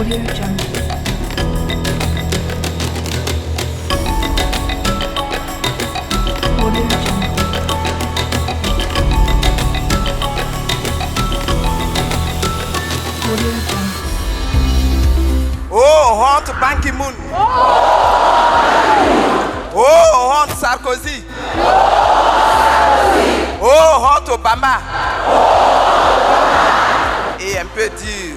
Audio Jungle. Audio Jungle. Audio Jungle. Oh, honte Ban Ki-moon. Oh, honte Sarkozy. Oh, honte Obama. Et un peu dire,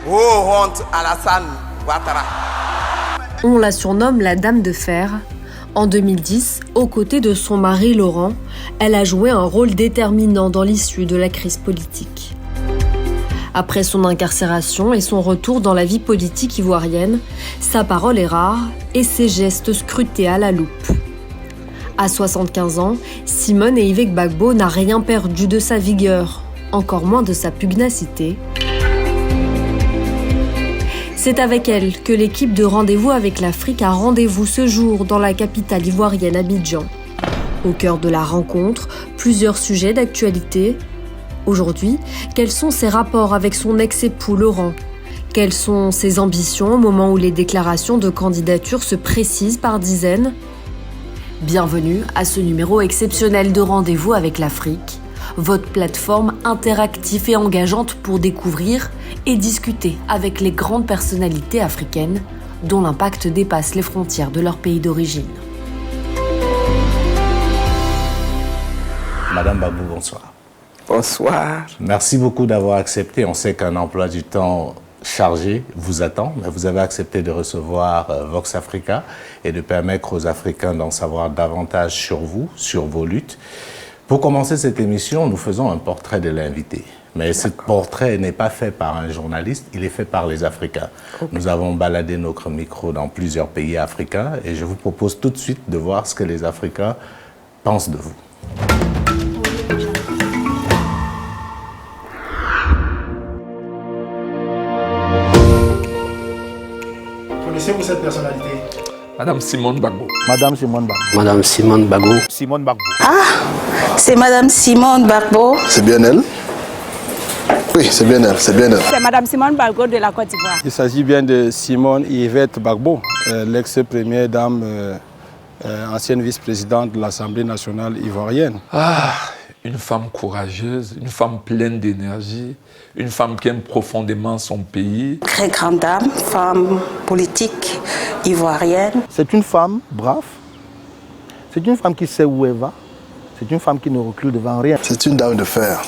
oh, honte Alassane Ouattara. On la surnomme la Dame de Fer. En 2010, aux côtés de son mari Laurent, elle a joué un rôle déterminant dans l'issue de la crise politique. Après son incarcération et son retour dans la vie politique ivoirienne, sa parole est rare et ses gestes scrutés à la loupe. À 75 ans, Simone Eyive Gbagbo n'a rien perdu de sa vigueur, encore moins de sa pugnacité. C'est avec elle que l'équipe de Rendez-vous avec l'Afrique a rendez-vous ce jour dans la capitale ivoirienne Abidjan. Au cœur de la rencontre, plusieurs sujets d'actualité. Aujourd'hui, quels sont ses rapports avec son ex-époux Laurent ? Quelles sont ses ambitions au moment où les déclarations de candidature se précisent par dizaines ? Bienvenue à ce numéro exceptionnel de Rendez-vous avec l'Afrique, votre plateforme interactive et engageante pour découvrir et discuter avec les grandes personnalités africaines dont l'impact dépasse les frontières de leur pays d'origine. Madame Babou, bonsoir. Bonsoir. Merci beaucoup d'avoir accepté. On sait qu'un emploi du temps chargé vous attend, mais vous avez accepté de recevoir Vox Africa et de permettre aux Africains d'en savoir davantage sur vous, sur vos luttes. Pour commencer cette émission, nous faisons un portrait de l'invité. Mais ce portrait n'est pas fait par un journaliste, il est fait par les Africains. Okay. Nous avons baladé notre micro dans plusieurs pays africains et je vous propose tout de suite de voir ce que les Africains pensent de vous. Connaissez-vous cette personnalité? Madame Simone Gbagbo. Madame Simone Gbagbo. Madame Simone Gbagbo. Simone Gbagbo. Ah, c'est Madame Simone Gbagbo. C'est bien elle? Oui, c'est bien elle, c'est bien elle. C'est Madame Simone Gbagbo de la Côte d'Ivoire. Il s'agit bien de Simone Yvette Gbagbo, l'ex-première dame, ancienne vice-présidente de l'Assemblée nationale ivoirienne. Ah, une femme courageuse, une femme pleine d'énergie, une femme qui aime profondément son pays. Très grande dame, femme politique ivoirienne. C'est une femme brave, c'est une femme qui sait où elle va, c'est une femme qui ne recule devant rien. C'est une dame de fer,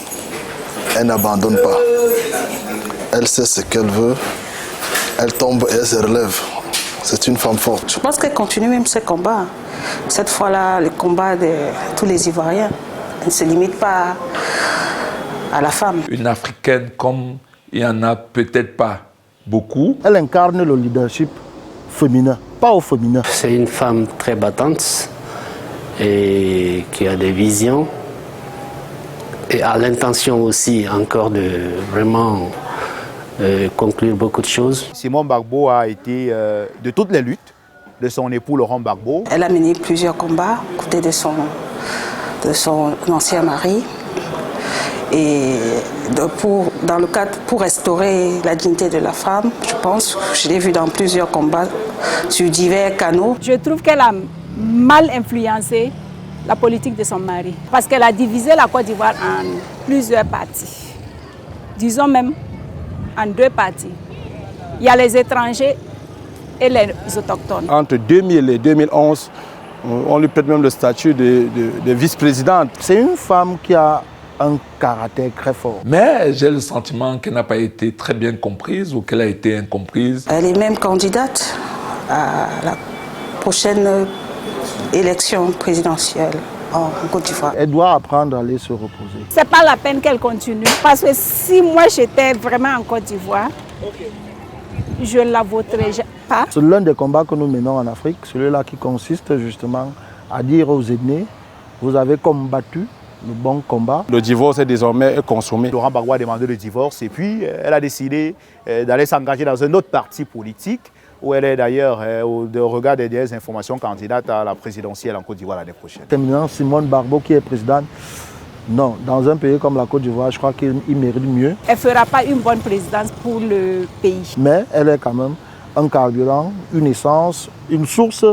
elle n'abandonne pas, elle sait ce qu'elle veut, elle tombe et elle se relève. C'est une femme forte. Je pense qu'elle continue même ses combats. Cette fois-là, le combat de tous les Ivoiriens. Elle ne se limite pas à la femme. Une Africaine comme il n'y en a peut-être pas beaucoup. Elle incarne le leadership féminin, pas au féminin. C'est une femme très battante et qui a des visions et a l'intention aussi encore de vraiment conclure beaucoup de choses. Simone Gbagbo a été de toutes les luttes de son époux Laurent Gbagbo. Elle a mené plusieurs combats aux côtés de son ancien mari. Et dans le cadre pour restaurer la dignité de la femme, je pense, je l'ai vu dans plusieurs combats sur divers canaux. Je trouve qu'elle a mal influencé la politique de son mari parce qu'elle a divisé la Côte d'Ivoire en plusieurs parties. Disons même en deux parties. Il y a les étrangers et les autochtones. Entre 2000 et 2011, on lui prête même le statut de vice-présidente. C'est une femme qui a un caractère très fort. Mais j'ai le sentiment qu'elle n'a pas été très bien comprise ou qu'elle a été incomprise. Elle est même candidate à la prochaine élection présidentielle en Côte d'Ivoire. Elle doit apprendre à aller se reposer. C'est pas la peine qu'elle continue. Parce que si moi j'étais vraiment en Côte d'Ivoire, je ne la voterais pas. C'est l'un des combats que nous menons en Afrique, celui-là qui consiste justement à dire aux aînés, vous avez combattu le bon combat. Le divorce est désormais consommé. Laurent Gbagbo a demandé le divorce et puis elle a décidé d'aller s'engager dans un autre parti politique où elle est d'ailleurs, au regard des dernières informations, candidate à la présidentielle en Côte d'Ivoire l'année prochaine. C'est maintenant Simone Gbagbo qui est présidente Non, dans un pays comme la Côte d'Ivoire, je crois qu'il mérite mieux. Elle ne fera pas une bonne présidence pour le pays. Mais elle est quand même un carburant, une essence, une source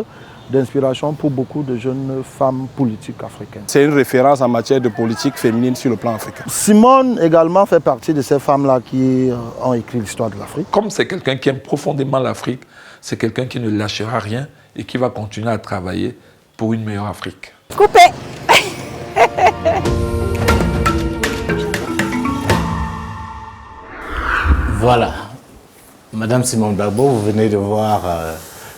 d'inspiration pour beaucoup de jeunes femmes politiques africaines. C'est une référence en matière de politique féminine sur le plan africain. Simone également fait partie de ces femmes-là qui ont écrit l'histoire de l'Afrique. Comme c'est quelqu'un qui aime profondément l'Afrique, c'est quelqu'un qui ne lâchera rien et qui va continuer à travailler pour une meilleure Afrique. Coupé. Voilà. Madame Simone Gbagbo, vous venez de voir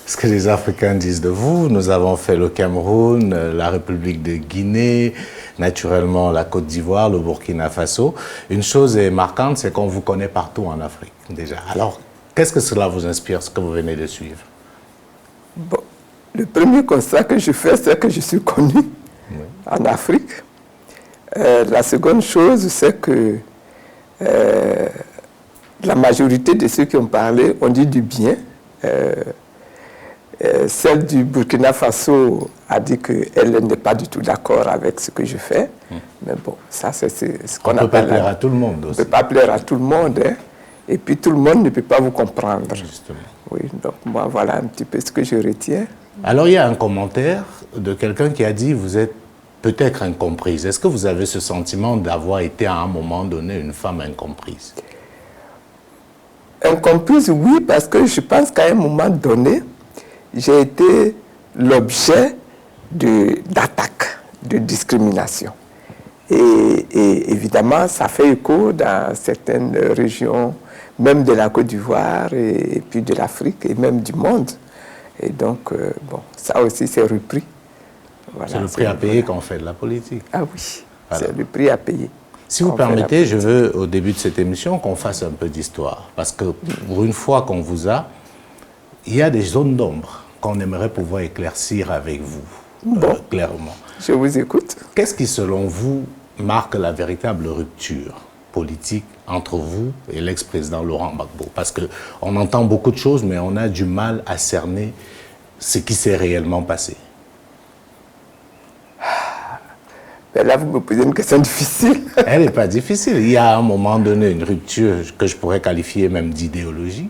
ce que les Africains disent de vous. Nous avons fait le Cameroun, la République de Guinée, naturellement la Côte d'Ivoire, le Burkina Faso. Une chose est marquante, c'est qu'on vous connaît partout en Afrique déjà. Alors, qu'est-ce que cela vous inspire, ce que vous venez de suivre? Bon, le premier constat que je fais, c'est que je suis connu en Afrique. La seconde chose, c'est que la majorité de ceux qui ont parlé ont dit du bien. Celle du Burkina Faso a dit qu'elle n'est pas du tout d'accord avec ce que je fais. Mais bon, ça c'est ce qu'on appelle... On ne peut pas plaire à tout le monde aussi. On ne peut pas plaire à tout le monde. Hein. Et puis tout le monde ne peut pas vous comprendre. Justement. Oui, donc moi voilà un petit peu ce que je retiens. Alors il y a un commentaire de quelqu'un qui a dit « Vous êtes peut-être incomprise ». Est-ce que vous avez ce sentiment d'avoir été à un moment donné une femme incomprise? Incomprise, oui, parce que je pense qu'à un moment donné, j'ai été l'objet d'attaques, de discrimination. Et évidemment, ça fait écho dans certaines régions, même de la Côte d'Ivoire et puis de l'Afrique et même du monde. Et donc, bon, ça aussi c'est repris. Voilà, c'est le prix à payer quand on fait de la politique. Ah oui, voilà. C'est le prix à payer. Si vous permettez, je veux au début de cette émission qu'on fasse un peu d'histoire. Parce que pour une fois qu'on vous a, il y a des zones d'ombre qu'on aimerait pouvoir éclaircir avec vous, clairement. Je vous écoute. Qu'est-ce qui, selon vous, marque la véritable rupture politique entre vous et l'ex-président Laurent Gbagbo? Parce qu'on entend beaucoup de choses, mais on a du mal à cerner ce qui s'est réellement passé. Ben là, vous me posez une question difficile. Elle n'est pas difficile. Il y a à un moment donné une rupture que je pourrais qualifier même d'idéologie.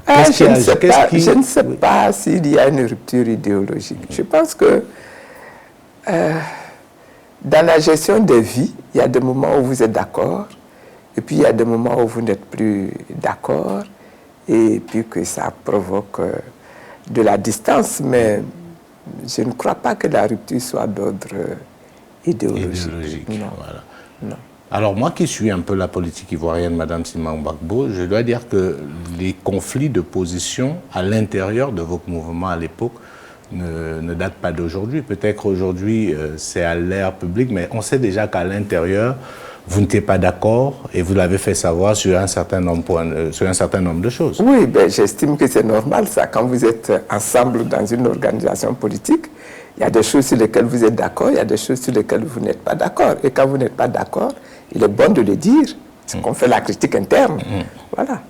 Je ne sais pas s'il y a une rupture idéologique. Je pense que dans la gestion des vies, il y a des moments où vous êtes d'accord, et puis il y a des moments où vous n'êtes plus d'accord, et puis que ça provoque de la distance. Mais je ne crois pas que la rupture soit d'ordre idéologique. Non. Voilà. Non. Alors moi qui suis un peu la politique ivoirienne, Madame Simone Gbagbo, je dois dire que les conflits de position à l'intérieur de votre mouvement à l'époque ne datent pas d'aujourd'hui. Peut-être aujourd'hui c'est à l'ère publique, mais on sait déjà qu'à l'intérieur, vous n'étiez pas d'accord et vous l'avez fait savoir sur un certain nombre de choses. Oui, ben, j'estime que c'est normal ça. Quand vous êtes ensemble dans une organisation politique, il y a des choses sur lesquelles vous êtes d'accord, il y a des choses sur lesquelles vous n'êtes pas d'accord. Et quand vous n'êtes pas d'accord, il est bon de le dire. C'est qu'on fait la critique interne. Voilà.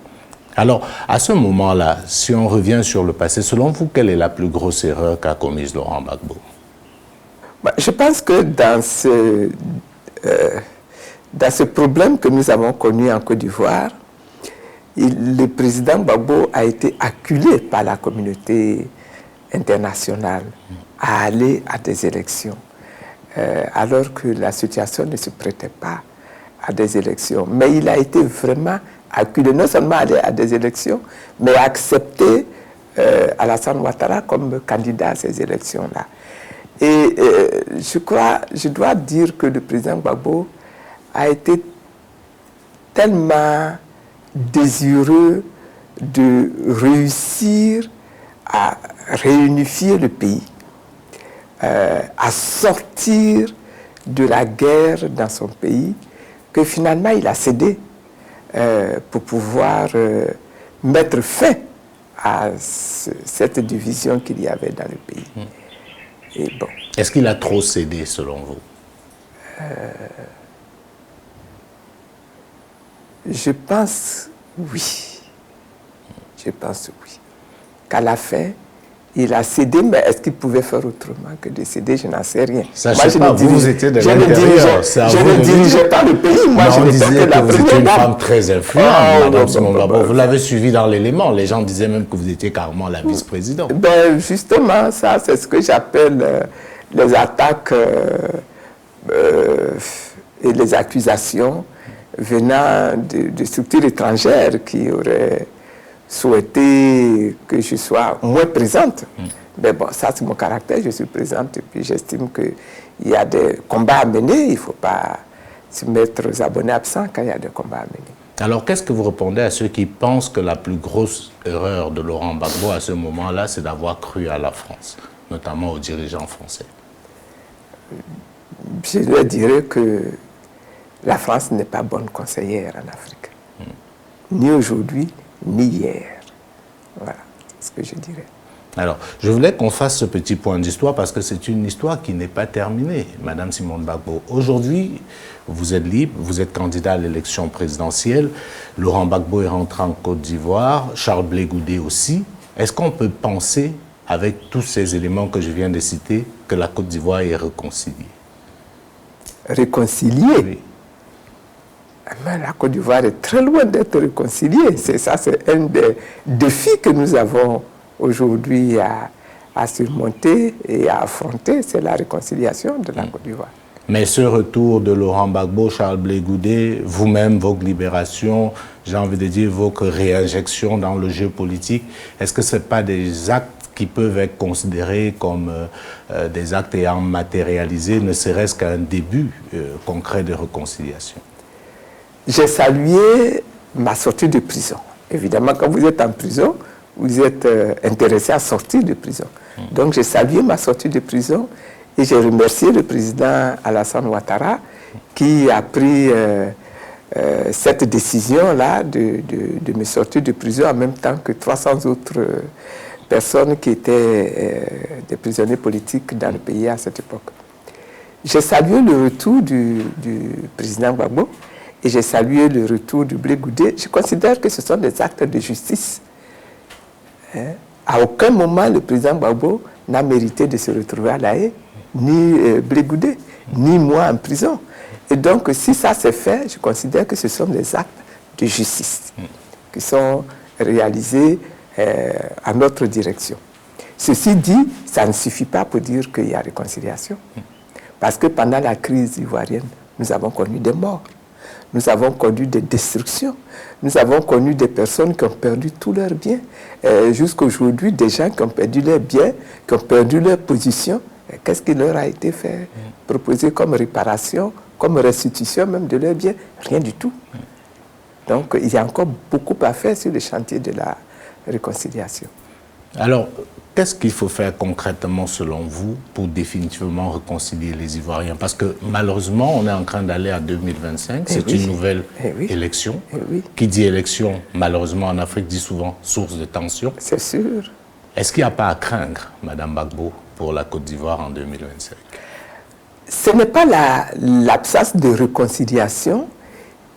Alors, à ce moment-là, si on revient sur le passé, selon vous, quelle est la plus grosse erreur qu'a commise Laurent Gbagbo? Je pense que dans ce problème que nous avons connu en Côte d'Ivoire, le président Gbagbo a été acculé par la communauté internationale à aller à des élections, alors que la situation ne se prêtait pas à des élections. Mais il a été vraiment acculé, non seulement à aller à des élections, mais à accepter Alassane Ouattara comme candidat à ces élections-là. Et je dois dire que le président Gbagbo a été tellement désireux de réussir à réunifier le pays, à sortir de la guerre dans son pays, que finalement il a cédé pour pouvoir mettre fin à cette division qu'il y avait dans le pays. Et bon. Est-ce qu'il a trop cédé selon vous? Je pense oui. Je pense oui. Qu'à la fin, Il a cédé, mais est-ce qu'il pouvait faire autrement que de céder? Je n'en sais rien. Sachez pas, vous étiez de l'intérieur. Je ne dirigeais pas le pays. Moi, on je disait que vous étiez une dame. femme très influente, Madame Simone Gbagbo. Vous l'avez suivi dans l'élément. Les gens disaient même que vous étiez carrément la vice-présidente. Ben, justement, ça, c'est ce que j'appelle les attaques et les accusations venant de structures étrangères qui auraient souhaité que je sois moins présente. Mais bon, ça c'est mon caractère, je suis présente et puis j'estime qu'il y a des combats à mener, il ne faut pas se mettre aux abonnés absents quand il y a des combats à mener. Alors qu'est-ce que vous répondez à ceux qui pensent que la plus grosse erreur de Laurent Gbagbo à ce moment-là, c'est d'avoir cru à la France, notamment aux dirigeants français? Je leur dirais que la France n'est pas bonne conseillère en Afrique. Ni aujourd'hui, ni hier. Voilà ce que je dirais. Alors, je voulais qu'on fasse ce petit point d'histoire parce que c'est une histoire qui n'est pas terminée, Madame Simone Gbagbo. Aujourd'hui, vous êtes libre, vous êtes candidat à l'élection présidentielle. Laurent Gbagbo est rentré en Côte d'Ivoire, Charles Blé Goudé aussi. Est-ce qu'on peut penser, avec tous ces éléments que je viens de citer, que la Côte d'Ivoire est réconciliée? Réconciliée? Oui. Mais la Côte d'Ivoire est très loin d'être réconciliée. C'est un des défis que nous avons aujourd'hui à surmonter et à affronter, c'est la réconciliation de la Côte d'Ivoire. Mais ce retour de Laurent Gbagbo, Charles Blé Goudé, vous-même, vos libérations, j'ai envie de dire vos réinjections dans le jeu politique, est-ce que ce n'est pas des actes qui peuvent être considérés comme des actes ayant matérialisé, ne serait-ce qu'un début concret de réconciliation? J'ai salué ma sortie de prison. Évidemment, quand vous êtes en prison, vous êtes intéressé à sortir de prison. Donc j'ai salué ma sortie de prison et j'ai remercié le président Alassane Ouattara qui a pris cette décision-là de me sortir de prison en même temps que 300 autres personnes qui étaient des prisonniers politiques dans le pays à cette époque. J'ai salué le retour du président Gbagbo et j'ai salué le retour du Blé Goudé. Je considère que ce sont des actes de justice. À aucun moment, le président Gbagbo n'a mérité de se retrouver à La Haye, ni Blé Goudé, ni moi en prison. Et donc, si ça s'est fait, je considère que ce sont des actes de justice qui sont réalisés à notre direction. Ceci dit, ça ne suffit pas pour dire qu'il y a réconciliation. Parce que pendant la crise ivoirienne, nous avons connu des morts. Nous avons connu des destructions. Nous avons connu des personnes qui ont perdu tous leurs biens. Jusqu'à aujourd'hui, des gens qui ont perdu leurs biens, qui ont perdu leur position. Qu'est-ce qui leur a été fait, proposé comme réparation, comme restitution même de leurs biens? Rien du tout. Donc, il y a encore beaucoup à faire sur le chantier de la réconciliation. Alors, qu'est-ce qu'il faut faire concrètement, selon vous, pour définitivement réconcilier les Ivoiriens? Parce que malheureusement, on est en train d'aller à 2025, c'est une nouvelle élection. Qui dit élection, malheureusement, en Afrique, dit souvent source de tension. C'est sûr. Est-ce qu'il n'y a pas à craindre, Madame Gbagbo, pour la Côte d'Ivoire en 2025? Ce n'est pas l'absence de réconciliation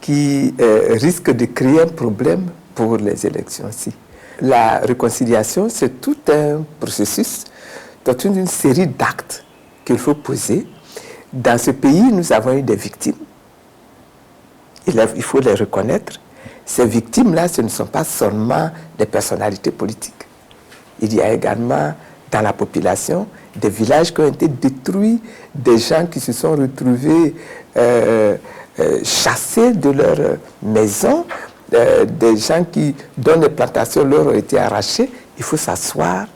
qui risque de créer un problème pour les élections-ci. La réconciliation, c'est tout un processus, toute une série d'actes qu'il faut poser. Dans ce pays, nous avons eu des victimes. Il faut les reconnaître. Ces victimes-là, ce ne sont pas seulement des personnalités politiques. Il y a également dans la population des villages qui ont été détruits, des gens qui se sont retrouvés chassés de leur maison, des gens dont les plantations leur ont été arrachées. Il faut s'asseoir,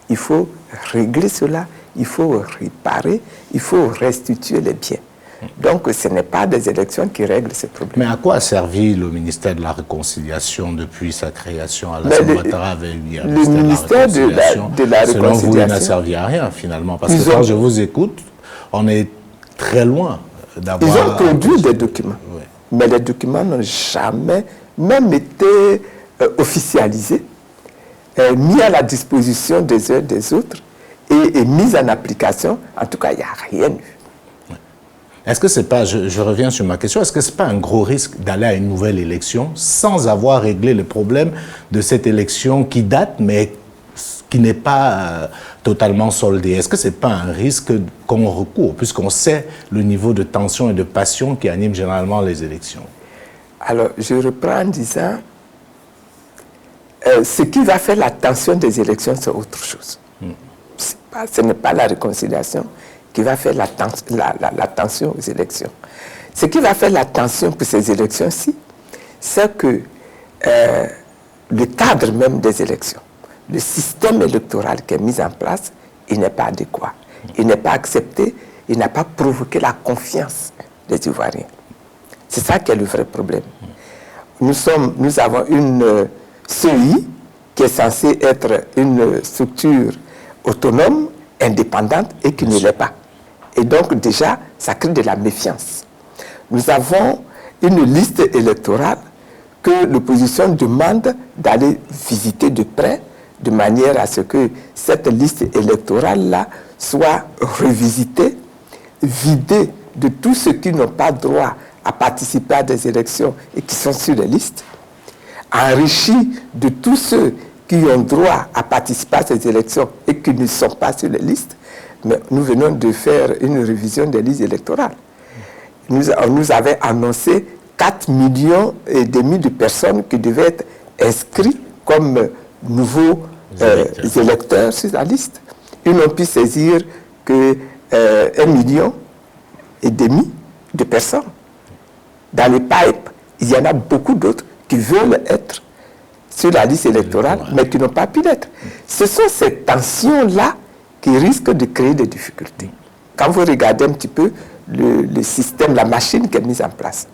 il faut régler cela, il faut réparer, il faut restituer les biens. Donc ce n'est pas des élections qui règlent ces problèmes. Mais à quoi a servi le ministère de la Réconciliation depuis sa création? Alassane Ouattara avait eu un ministère de la Réconciliation. Selon vous, il n'a servi à rien finalement. Parce que quand je vous écoute, on est très loin d'avoir... Ils ont produit des documents. Oui. Mais les documents n'ont jamais même été officialisés, mis à la disposition des uns des autres et mis en application. En tout cas, il n'y a rien eu. Est-ce que c'est pas, je reviens sur ma question, est-ce que ce n'est pas un gros risque d'aller à une nouvelle élection sans avoir réglé le problème de cette élection qui date, mais qui n'est pas totalement soldée. Est-ce que ce n'est pas un risque qu'on recourt, puisqu'on sait le niveau de tension et de passion qui anime généralement les élections? Alors, je reprends en disant, ce qui va faire la tension des élections, c'est autre chose. Ce n'est pas la réconciliation qui va faire la tension aux élections. Ce qui va faire la tension pour ces élections-ci, c'est que le cadre même des élections, le système électoral qui est mis en place, il n'est pas adéquat. Il n'est pas accepté, il n'a pas provoqué la confiance des Ivoiriens. C'est ça qui est le vrai problème. Nous avons une CEI qui est censée être une structure autonome, indépendante et qui ne l'est pas. Et donc déjà, ça crée de la méfiance. Nous avons une liste électorale que l'opposition demande d'aller visiter de près, de manière à ce que cette liste électorale-là soit revisitée, vidée de tous ceux qui n'ont pas droit à participer à des élections et qui sont sur les listes, enrichie de tous ceux qui ont droit à participer à ces élections et qui ne sont pas sur les listes. Mais nous venons de faire une révision des listes électorales. Nous avons annoncé 4,5 millions de personnes qui devaient être inscrites comme nouveaux électeurs sur la liste. Ils n'ont pu saisir que 1,5 million de personnes. Dans les pipes, il y en a beaucoup d'autres qui veulent être sur la liste électorale, mais qui n'ont pas pu l'être. Ce sont ces tensions-là qui risquent de créer des difficultés. Quand vous regardez un petit peu le système, la machine qui est mise en place,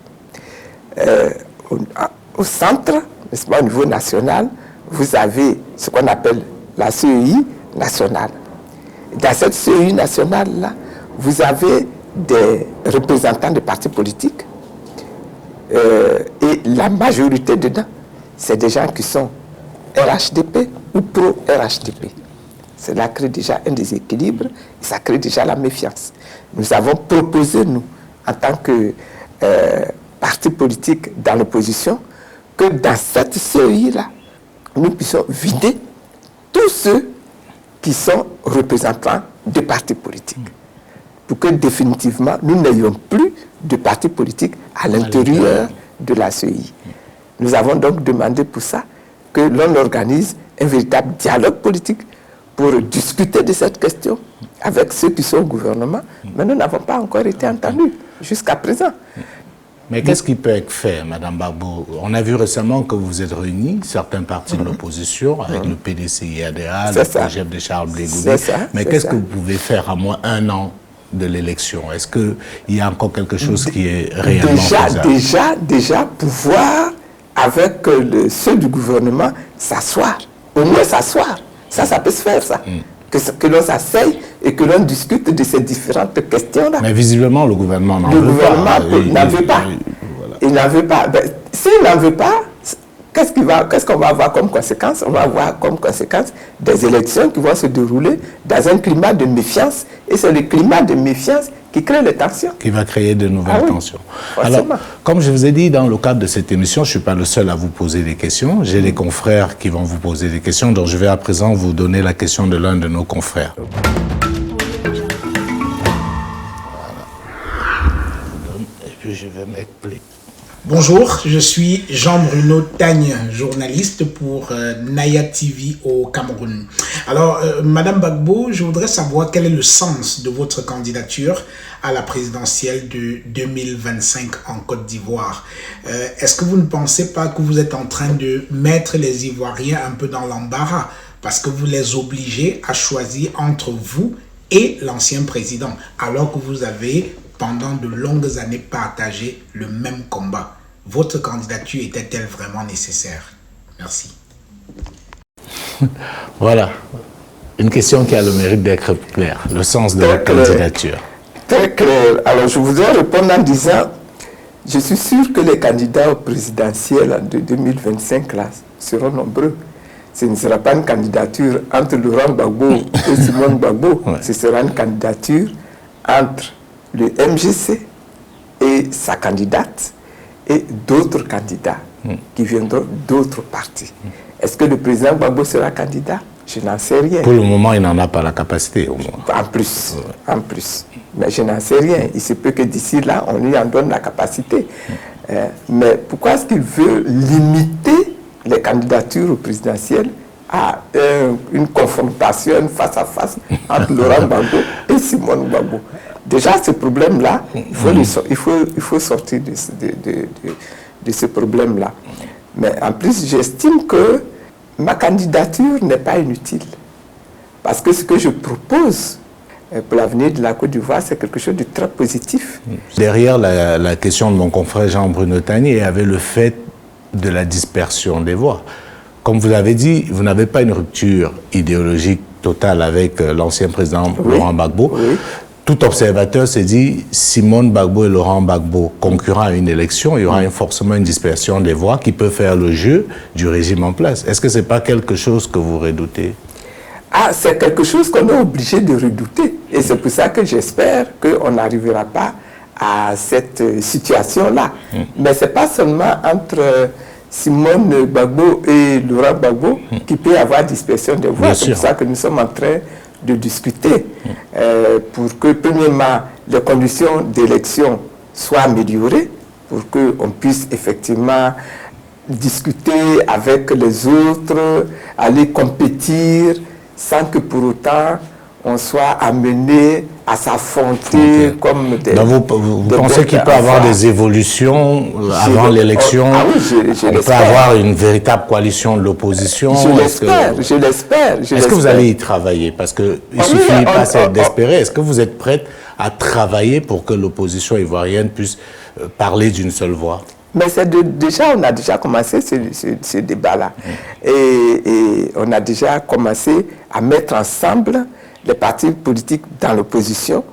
au centre, n'est-ce pas, au niveau national, vous avez ce qu'on appelle la CEI nationale. Dans cette CEI nationale-là, vous avez des représentants de partis politiques et la majorité dedans, c'est des gens qui sont RHDP ou pro-RHDP. Cela crée déjà un déséquilibre et ça crée déjà la méfiance. Nous avons proposé, nous, en tant que parti politique dans l'opposition, que dans cette CEI-là, nous puissions vider tous ceux qui sont représentants de partis politiques. Pour que définitivement, nous n'ayons plus de partis politiques à l'intérieur de la CEI. Nous avons donc demandé pour ça que l'on organise un véritable dialogue politique pour discuter de cette question avec ceux qui sont au gouvernement, mais nous n'avons pas encore été entendus jusqu'à présent. Mais qu'est-ce qui peut être fait, Mme Gbagbo? On a vu récemment que vous vous êtes réunis, certains partis de l'opposition, avec le PDCI-ADA, le projet de Charles Blé Goudé. Mais qu'est-ce que vous pouvez faire à moins un an de l'élection? Est-ce qu'il y a encore quelque chose qui est réellement faisable? Déjà pouvoir, avec ceux du gouvernement, s'asseoir. Au moins s'asseoir. Ça peut se faire, ça. Que l'on s'asseye et que l'on discute de ces différentes questions-là. Mais visiblement, le gouvernement n'en veut pas. Le gouvernement n'en veut pas. Il n'en veut pas. Ben, s'il n'en veut pas, qu'est-ce qu'on va avoir comme conséquence? On va avoir comme conséquence des élections qui vont se dérouler dans un climat de méfiance. Et c'est le climat de méfiance qui crée les tensions. Qui va créer de nouvelles tensions. Alors, comme je vous ai dit, dans le cadre de cette émission, je ne suis pas le seul à vous poser des questions. J'ai des confrères qui vont vous poser des questions, donc je vais à présent vous donner la question de l'un de nos confrères. Et puis je vais m'appeler. Bonjour, je suis Jean-Bruno Tagne, journaliste pour Naya TV au Cameroun. Alors, Madame Gbagbo, je voudrais savoir quel est le sens de votre candidature à la présidentielle de 2025 en Côte d'Ivoire. Est-ce que vous ne pensez pas que vous êtes en train de mettre les Ivoiriens un peu dans l'embarras parce que vous les obligez à choisir entre vous et l'ancien président, alors que vous avez pendant de longues années partagé le même combat? Votre candidature était-elle vraiment nécessaire? Merci. Voilà. Une question qui a le mérite d'être claire. Le sens de la candidature. Très clair. Alors, je voudrais répondre en disant, je suis sûr que les candidats au présidentiel de 2025 là, seront nombreux. Ce ne sera pas une candidature entre Laurent Gbagbo et Simone Gbagbo. Ce sera une candidature entre le MGC et sa candidate et d'autres candidats qui viendront d'autres partis. Est-ce que le président Gbagbo sera candidat? Je n'en sais rien. Pour le moment, il n'en a pas la capacité, au moins. En plus. Mais je n'en sais rien. Il se peut que d'ici là, on lui en donne la capacité. Mais pourquoi est-ce qu'il veut limiter les candidatures au présidentiel à une confrontation face à face entre Laurent Gbagbo et Simone Gbagbo? Déjà, ce problème-là, il faut sortir de ce problème-là. Mais en plus, j'estime que ma candidature n'est pas inutile. Parce que ce que je propose pour l'avenir de la Côte d'Ivoire, c'est quelque chose de très positif. Derrière la question de mon confrère Jean-Bruno Tagné, il y avait le fait de la dispersion des voix. Comme vous l'avez dit, vous n'avez pas une rupture idéologique totale avec l'ancien président Laurent Gbagbo. Oui. Tout observateur s'est dit, Simone Gbagbo et Laurent Gbagbo concurrent à une élection, il y aura forcément une dispersion des voix qui peut faire le jeu du régime en place. Est-ce que ce n'est pas quelque chose que vous redoutez? Ah, c'est quelque chose qu'on est obligé de redouter. Et c'est pour ça que j'espère qu'on n'arrivera pas à cette situation-là. Mais ce n'est pas seulement entre Simone Gbagbo et Laurent Gbagbo qu'il peut y avoir dispersion des voix. C'est pour ça que nous sommes en train de discuter pour que, premièrement, les conditions d'élection soient améliorées, pour qu'on puisse effectivement discuter avec les autres, aller compétir, sans que pour autant on soit amené à s'affronter comme des... Donc vous pensez qu'il peut y avoir des évolutions avant l'élection? On peut avoir une véritable coalition de l'opposition? Je l'espère. Est-ce que vous allez y travailler? Parce qu'il ne suffit pas d'espérer. Est-ce que vous êtes prête à travailler pour que l'opposition ivoirienne puisse parler d'une seule voix? Mais déjà, on a déjà commencé ce débat-là. Et on a déjà commencé à mettre ensemble les partis politiques dans l'opposition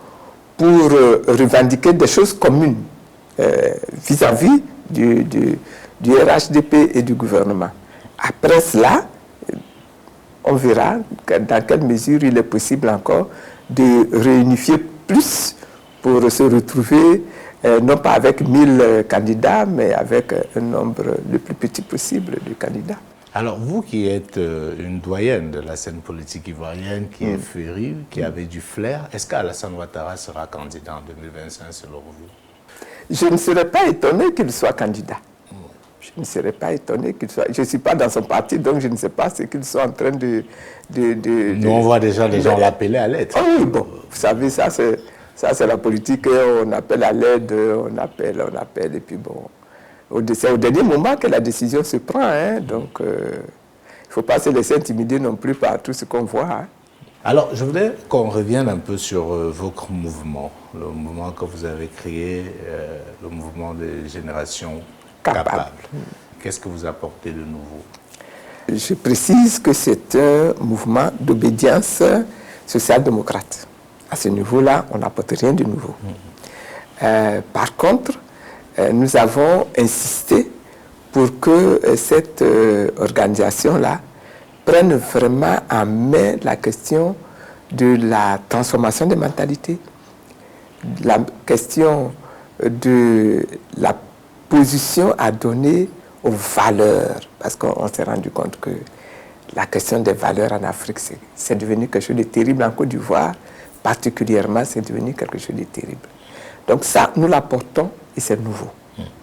pour revendiquer des choses communes vis-à-vis du RHDP et du gouvernement. Après cela, on verra dans quelle mesure il est possible encore de réunifier plus pour se retrouver non pas avec 1000 candidats, mais avec un nombre le plus petit possible de candidats. Alors, vous qui êtes une doyenne de la scène politique ivoirienne, qui est férie, qui avait du flair, est-ce qu'Alassane Ouattara sera candidat en 2025 selon vous? Je ne serais pas étonné qu'il soit candidat. Je ne serais pas étonné qu'il soit... Je ne suis pas dans son parti, donc je ne sais pas ce qu'ils sont en train de... Nous, on voit déjà les gens l'appeler à l'aide. Ah oui, bon, vous savez, ça c'est la politique, on appelle à l'aide, on appelle, et puis bon... C'est au dernier moment que la décision se prend, hein, donc il ne faut pas se laisser intimider non plus par tout ce qu'on voit. Hein. Alors, je voudrais qu'on revienne un peu sur votre mouvement, le mouvement que vous avez créé, le mouvement des générations capables. Qu'est-ce que vous apportez de nouveau? Je précise que c'est un mouvement d'obédience social-démocrate. À ce niveau-là, on n'apporte rien de nouveau. Par contre, nous avons insisté pour que cette organisation-là prenne vraiment en main la question de la transformation des mentalités, la question de la position à donner aux valeurs, parce qu'on s'est rendu compte que la question des valeurs en Afrique, c'est devenu quelque chose de terrible. En Côte d'Ivoire, particulièrement, c'est devenu quelque chose de terrible. Donc ça, nous l'apportons et c'est nouveau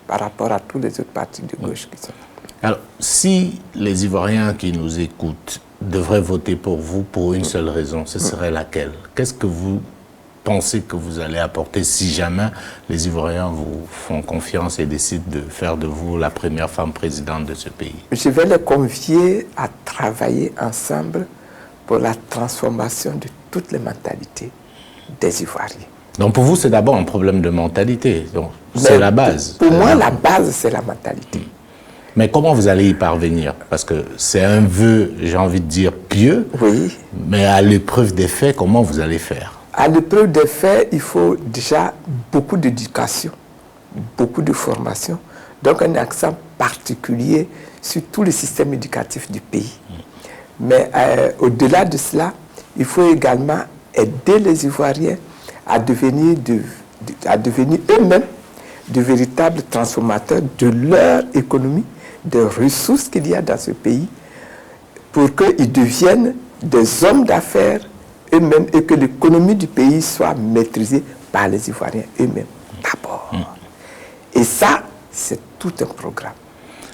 par rapport à tous les autres partis de gauche qui sont là. Alors, si les Ivoiriens qui nous écoutent devraient voter pour vous pour une seule raison, ce serait laquelle? Qu'est-ce que vous pensez que vous allez apporter si jamais les Ivoiriens vous font confiance et décident de faire de vous la première femme présidente de ce pays? Je vais les convier à travailler ensemble pour la transformation de toutes les mentalités des Ivoiriens. Donc pour vous, c'est d'abord un problème de mentalité. C'est la base. Pour moi, la base, c'est la mentalité. Mais comment vous allez y parvenir? Parce que c'est un vœu, j'ai envie de dire, pieux. Oui. Mais à l'épreuve des faits, comment vous allez faire? À l'épreuve des faits, il faut déjà beaucoup d'éducation, beaucoup de formation. Donc un accent particulier sur tout le système éducatif du pays. Mais au-delà de cela, il faut également aider les Ivoiriens à devenir eux-mêmes de véritables transformateurs de leur économie, des ressources qu'il y a dans ce pays, pour qu'ils deviennent des hommes d'affaires eux-mêmes et que l'économie du pays soit maîtrisée par les Ivoiriens eux-mêmes d'abord. Et ça, c'est tout un programme.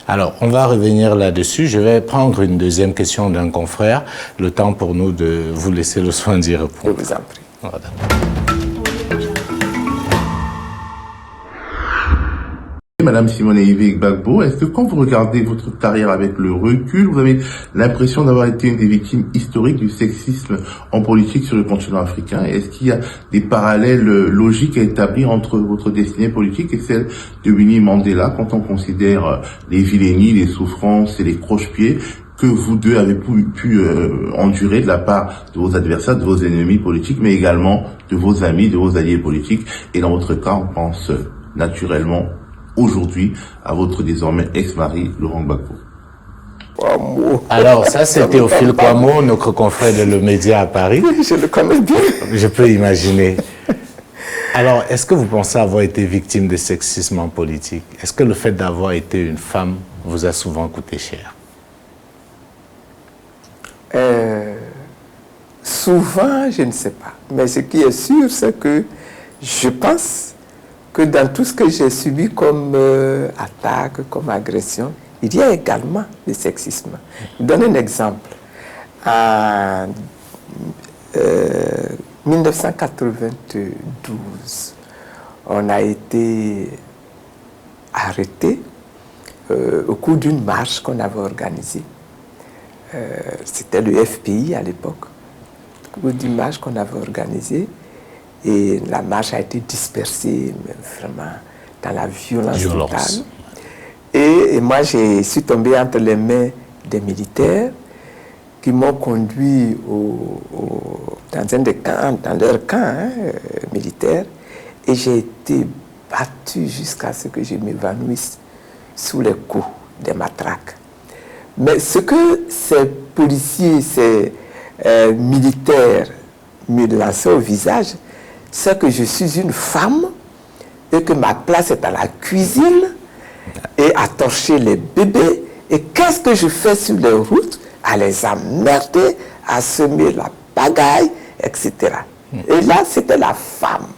Alors, on va revenir là-dessus. Je vais prendre une deuxième question d'un confrère. Le temps pour nous de vous laisser le soin d'y répondre. Je vous en prie. Voilà. Madame Simone Yves Gbagbo, est-ce que quand vous regardez votre carrière avec le recul, vous avez l'impression d'avoir été une des victimes historiques du sexisme en politique sur le continent africain? Est-ce qu'il y a des parallèles logiques à établir entre votre destinée politique et celle de Winnie Mandela quand on considère les vilainies, les souffrances et les croche-pieds que vous deux avez pu endurer de la part de vos adversaires, de vos ennemis politiques, mais également de vos amis, de vos alliés politiques? Et dans votre cas, on pense naturellement aujourd'hui à votre désormais ex-mari, Laurent Gbagbo. Alors ça, c'est Théophile Kouamouo, notre confrère de Le Média à Paris. Je le connais bien. Je peux imaginer. Alors, est-ce que vous pensez avoir été victime de sexisme en politique? Est-ce que le fait d'avoir été une femme vous a souvent coûté cher? Souvent, je ne sais pas. Mais ce qui est sûr, c'est que je pense que dans tout ce que j'ai subi comme attaque, comme agression, il y a également le sexisme. Je donne un exemple. En 1992, on a été arrêté au cours d'une marche qu'on avait organisée. C'était le FPI à l'époque. Au cours d'une marche qu'on avait organisée. Et la marche a été dispersée, mais vraiment dans la violence totale. Et moi, je suis tombé entre les mains des militaires qui m'ont conduit dans un des camps, dans leur camp militaire. Et j'ai été battu jusqu'à ce que je m'évanouisse sous les coups des matraques. Mais ce que ces policiers, ces militaires me lançaient au visage, c'est que je suis une femme et que ma place est à la cuisine et à torcher les bébés. Et qu'est-ce que je fais sur les routes? À les emmerder, à semer la pagaille, etc. Et là, c'était la femme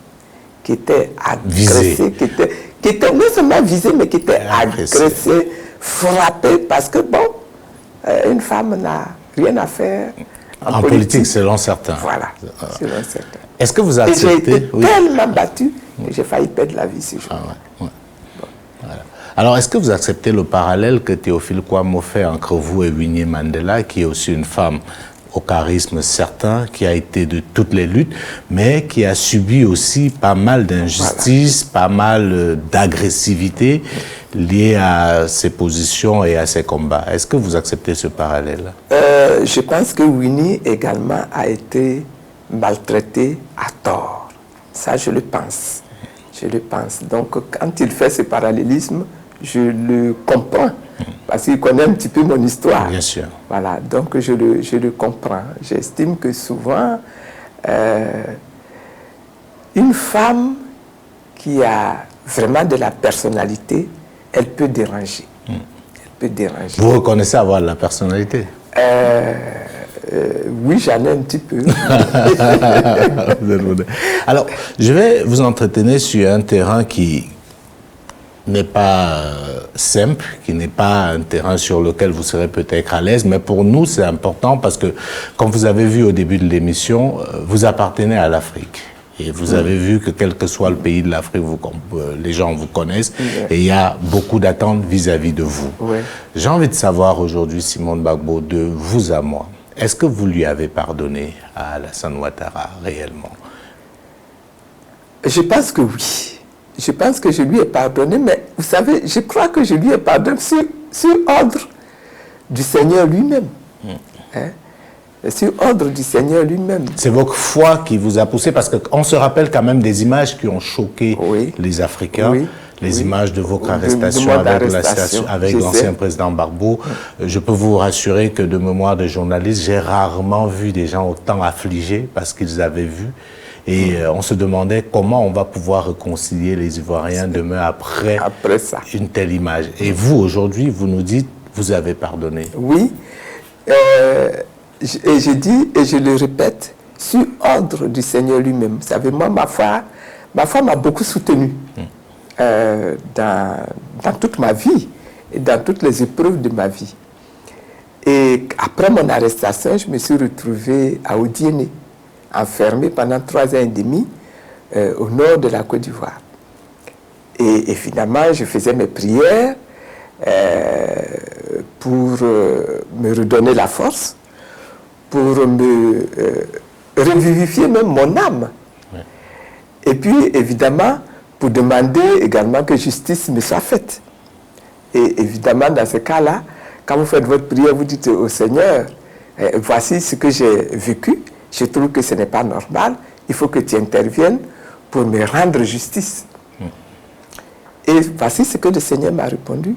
qui était agressée, qui était non seulement visée, mais qui était agressée, frappée, parce que bon, une femme n'a rien à faire en politique, selon certains. Voilà, selon certains. Est-ce que vous acceptez? Et j'ai été tellement battu que j'ai failli perdre la vie ce jour. Voilà. Alors, est-ce que vous acceptez le parallèle que Théophile Kouamouo fait entre vous et Winnie Mandela, qui est aussi une femme au charisme certain, qui a été de toutes les luttes, mais qui a subi aussi pas mal d'injustices, pas mal d'agressivité liée à ses positions et à ses combats? Est-ce que vous acceptez ce parallèle? Je pense que Winnie également a été maltraité à tort. Ça, je le pense. Je le pense. Donc, quand il fait ce parallélisme, je le comprends. Parce qu'il connaît un petit peu mon histoire. Bien sûr. Voilà, donc je le comprends. J'estime que souvent, une femme qui a vraiment de la personnalité, elle peut déranger. Elle peut déranger. Vous reconnaissez avoir de la personnalité? Oui, j'en ai un petit peu. Alors, je vais vous entretenir sur un terrain qui n'est pas simple, qui n'est pas un terrain sur lequel vous serez peut-être à l'aise, mais pour nous, c'est important parce que, comme vous avez vu au début de l'émission, vous appartenez à l'Afrique. Et vous avez vu que quel que soit le pays de l'Afrique, les gens vous connaissent et il y a beaucoup d'attentes vis-à-vis de vous. J'ai envie de savoir aujourd'hui, Simone Gbagbo, de vous à moi, est-ce que vous lui avez pardonné à Alassane Ouattara réellement? Je pense que oui. Je pense que je lui ai pardonné, mais vous savez, je crois que je lui ai pardonné sur ordre du Seigneur lui-même. Sur ordre du Seigneur lui-même. C'est votre foi qui vous a poussé, parce qu'on se rappelle quand même des images qui ont choqué les Africains, les images de votre arrestation avec l'ancien président Gbagbo. Je peux vous rassurer que de mémoire de journaliste, j'ai rarement vu des gens autant affligés parce qu'ils avaient vu. Et on se demandait comment on va pouvoir réconcilier les Ivoiriens demain après ça. Une telle image. Et vous, aujourd'hui, vous nous dites, vous avez pardonné. Oui. Et je dis, et je le répète, sur ordre du Seigneur lui-même. Vous savez, moi, ma foi m'a beaucoup soutenu dans toute ma vie et dans toutes les épreuves de ma vie. Et après mon arrestation, je me suis retrouvé à Odiéné, enfermé pendant 3 ans et demi au nord de la Côte d'Ivoire. Et finalement, je faisais mes prières pour me redonner la force, pour me revivifier même mon âme. Ouais. Et puis, évidemment, pour demander également que justice me soit faite. Et évidemment, dans ce cas-là, quand vous faites votre prière, vous dites au Seigneur, voici ce que j'ai vécu, je trouve que ce n'est pas normal, il faut que tu interviennes pour me rendre justice. Et voici ce que le Seigneur m'a répondu.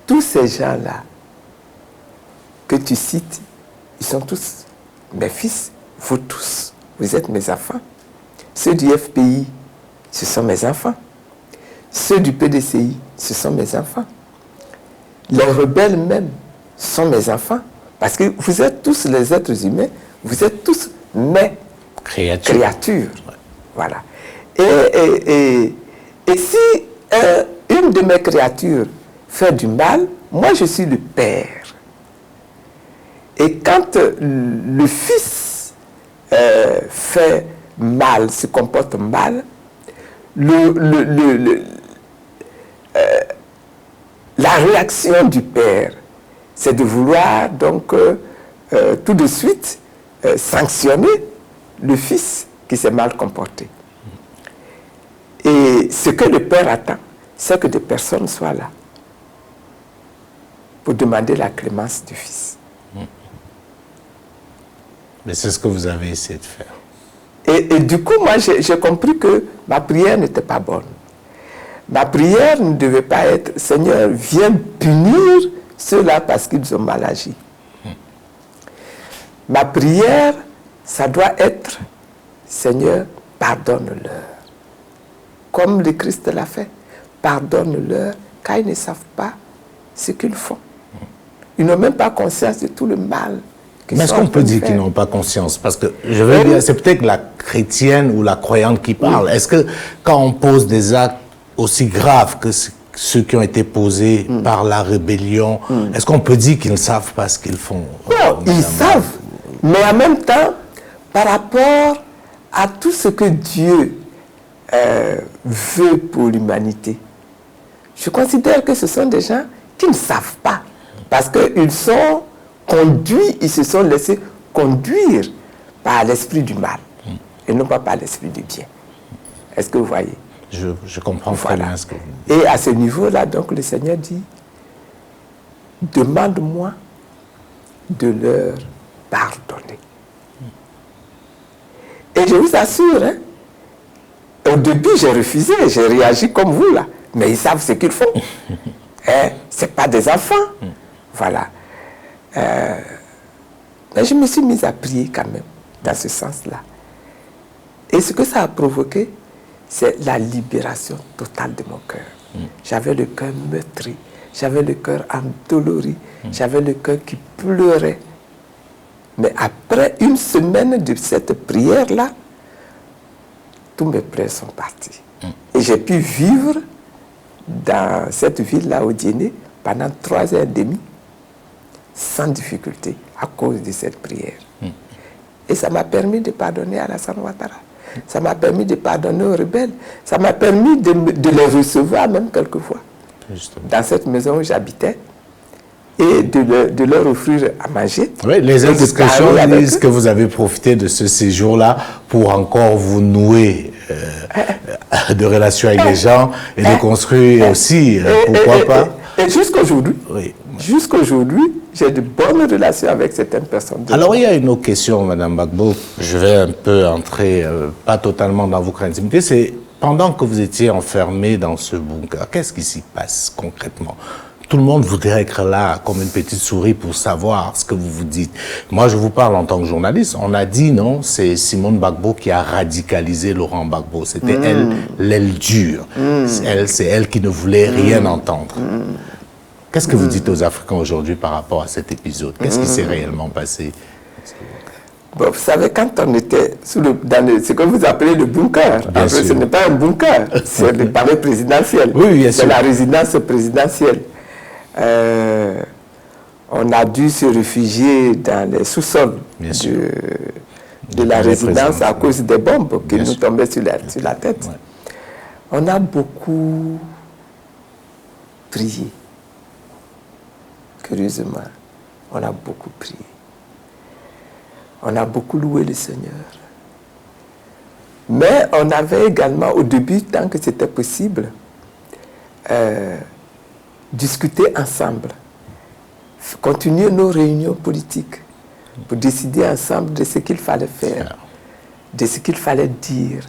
Tous ces gens-là que tu cites, ils sont tous mes fils, vous tous, vous êtes mes enfants. Ceux du FPI, ce sont mes enfants. Ceux du PDCI, ce sont mes enfants. Les rebelles même sont mes enfants. Parce que vous êtes tous les êtres humains, vous êtes tous mes créatures. Ouais. Voilà. Et si une de mes créatures fait du mal, moi je suis le père. Et quand le fils fait mal, se comporte mal, la réaction du père, c'est de vouloir donc tout de suite sanctionner le fils qui s'est mal comporté. Et ce que le père attend, c'est que des personnes soient là pour demander la clémence du fils. Mais c'est ce que vous avez essayé de faire. Et du coup, moi, j'ai compris que ma prière n'était pas bonne. Ma prière ne devait pas être « Seigneur, viens punir ceux-là parce qu'ils ont mal agi ». Ma prière, ça doit être « Seigneur, pardonne-leur ». Comme le Christ l'a fait. Pardonne-leur, car ils ne savent pas ce qu'ils font. Ils n'ont même pas conscience de tout le mal. Mais est-ce qu'on peut dire qu'ils n'ont pas conscience? Parce que je veux dire, c'est peut-être la chrétienne ou la croyante qui parle. Oui. Est-ce que quand on pose des actes aussi graves que ceux qui ont été posés par la rébellion, est-ce qu'on peut dire qu'ils ne savent pas ce qu'ils font? Non, ils savent. Mais en même temps, par rapport à tout ce que Dieu veut pour l'humanité, je considère que ce sont des gens qui ne savent pas. Parce qu'ils sont conduits, ils se sont laissés conduire par l'esprit du mal et non pas par l'esprit du bien. Est-ce que vous voyez? Je comprends très bien ce que vous dites. Et à ce niveau-là, donc, le Seigneur dit, demande-moi de leur pardonner. Et je vous assure, hein, au début, j'ai refusé, j'ai réagi comme vous, là. Mais ils savent ce qu'ils font. Ce n'est pas des enfants. Voilà. Mais je me suis mise à prier quand même, dans ce sens-là. Et ce que ça a provoqué, c'est la libération totale de mon cœur. J'avais le cœur meurtri, j'avais le cœur endolori, j'avais le cœur qui pleurait. Mais après une semaine de cette prière-là, tous mes pleurs sont partis. Et j'ai pu vivre dans cette ville-là, Odiéné, pendant 3 ans et demi, sans difficulté, à cause de cette prière. Et ça m'a permis de pardonner à Alassane Ouattara. Ça m'a permis de pardonner aux rebelles. Ça m'a permis de les recevoir même quelquefois. Justement. Dans cette maison où j'habitais. Et de leur offrir à manger. Oui, les indiscrétions disent que vous avez profité de ce séjour-là pour encore vous nouer de relations avec les gens et de construire aussi, pourquoi pas. Et jusqu'aujourd'hui, j'ai de bonnes relations avec certaines personnes. Alors, il y a une autre question, Madame Gbagbo. Je vais un peu entrer, pas totalement dans votre intimité. C'est pendant que vous étiez enfermé dans ce bunker, qu'est-ce qui s'y passe concrètement? Tout le monde voudrait être là comme une petite souris pour savoir ce que vous vous dites. Moi, je vous parle en tant que journaliste. On a dit, non, c'est Simone Gbagbo qui a radicalisé Laurent Gbagbo. C'était elle, l'aile dure. C'est elle qui ne voulait rien entendre. Qu'est-ce que vous dites aux Africains aujourd'hui par rapport à cet épisode? Qu'est-ce qui s'est réellement passé? Bon, vous savez, quand on était dans ce que vous appelez le bunker, après, ce n'est pas un bunker, c'est le palais présidentiel. Oui, c'est la résidence présidentielle. On a dû se réfugier dans les sous-sols de la résidence à cause des bombes qui nous tombaient sur la tête. Ouais. On a beaucoup prié. Curieusement, on a beaucoup prié. On a beaucoup loué le Seigneur. Mais on avait également, au début, tant que c'était possible, discuté ensemble, continuer nos réunions politiques pour décider ensemble de ce qu'il fallait faire, de ce qu'il fallait dire.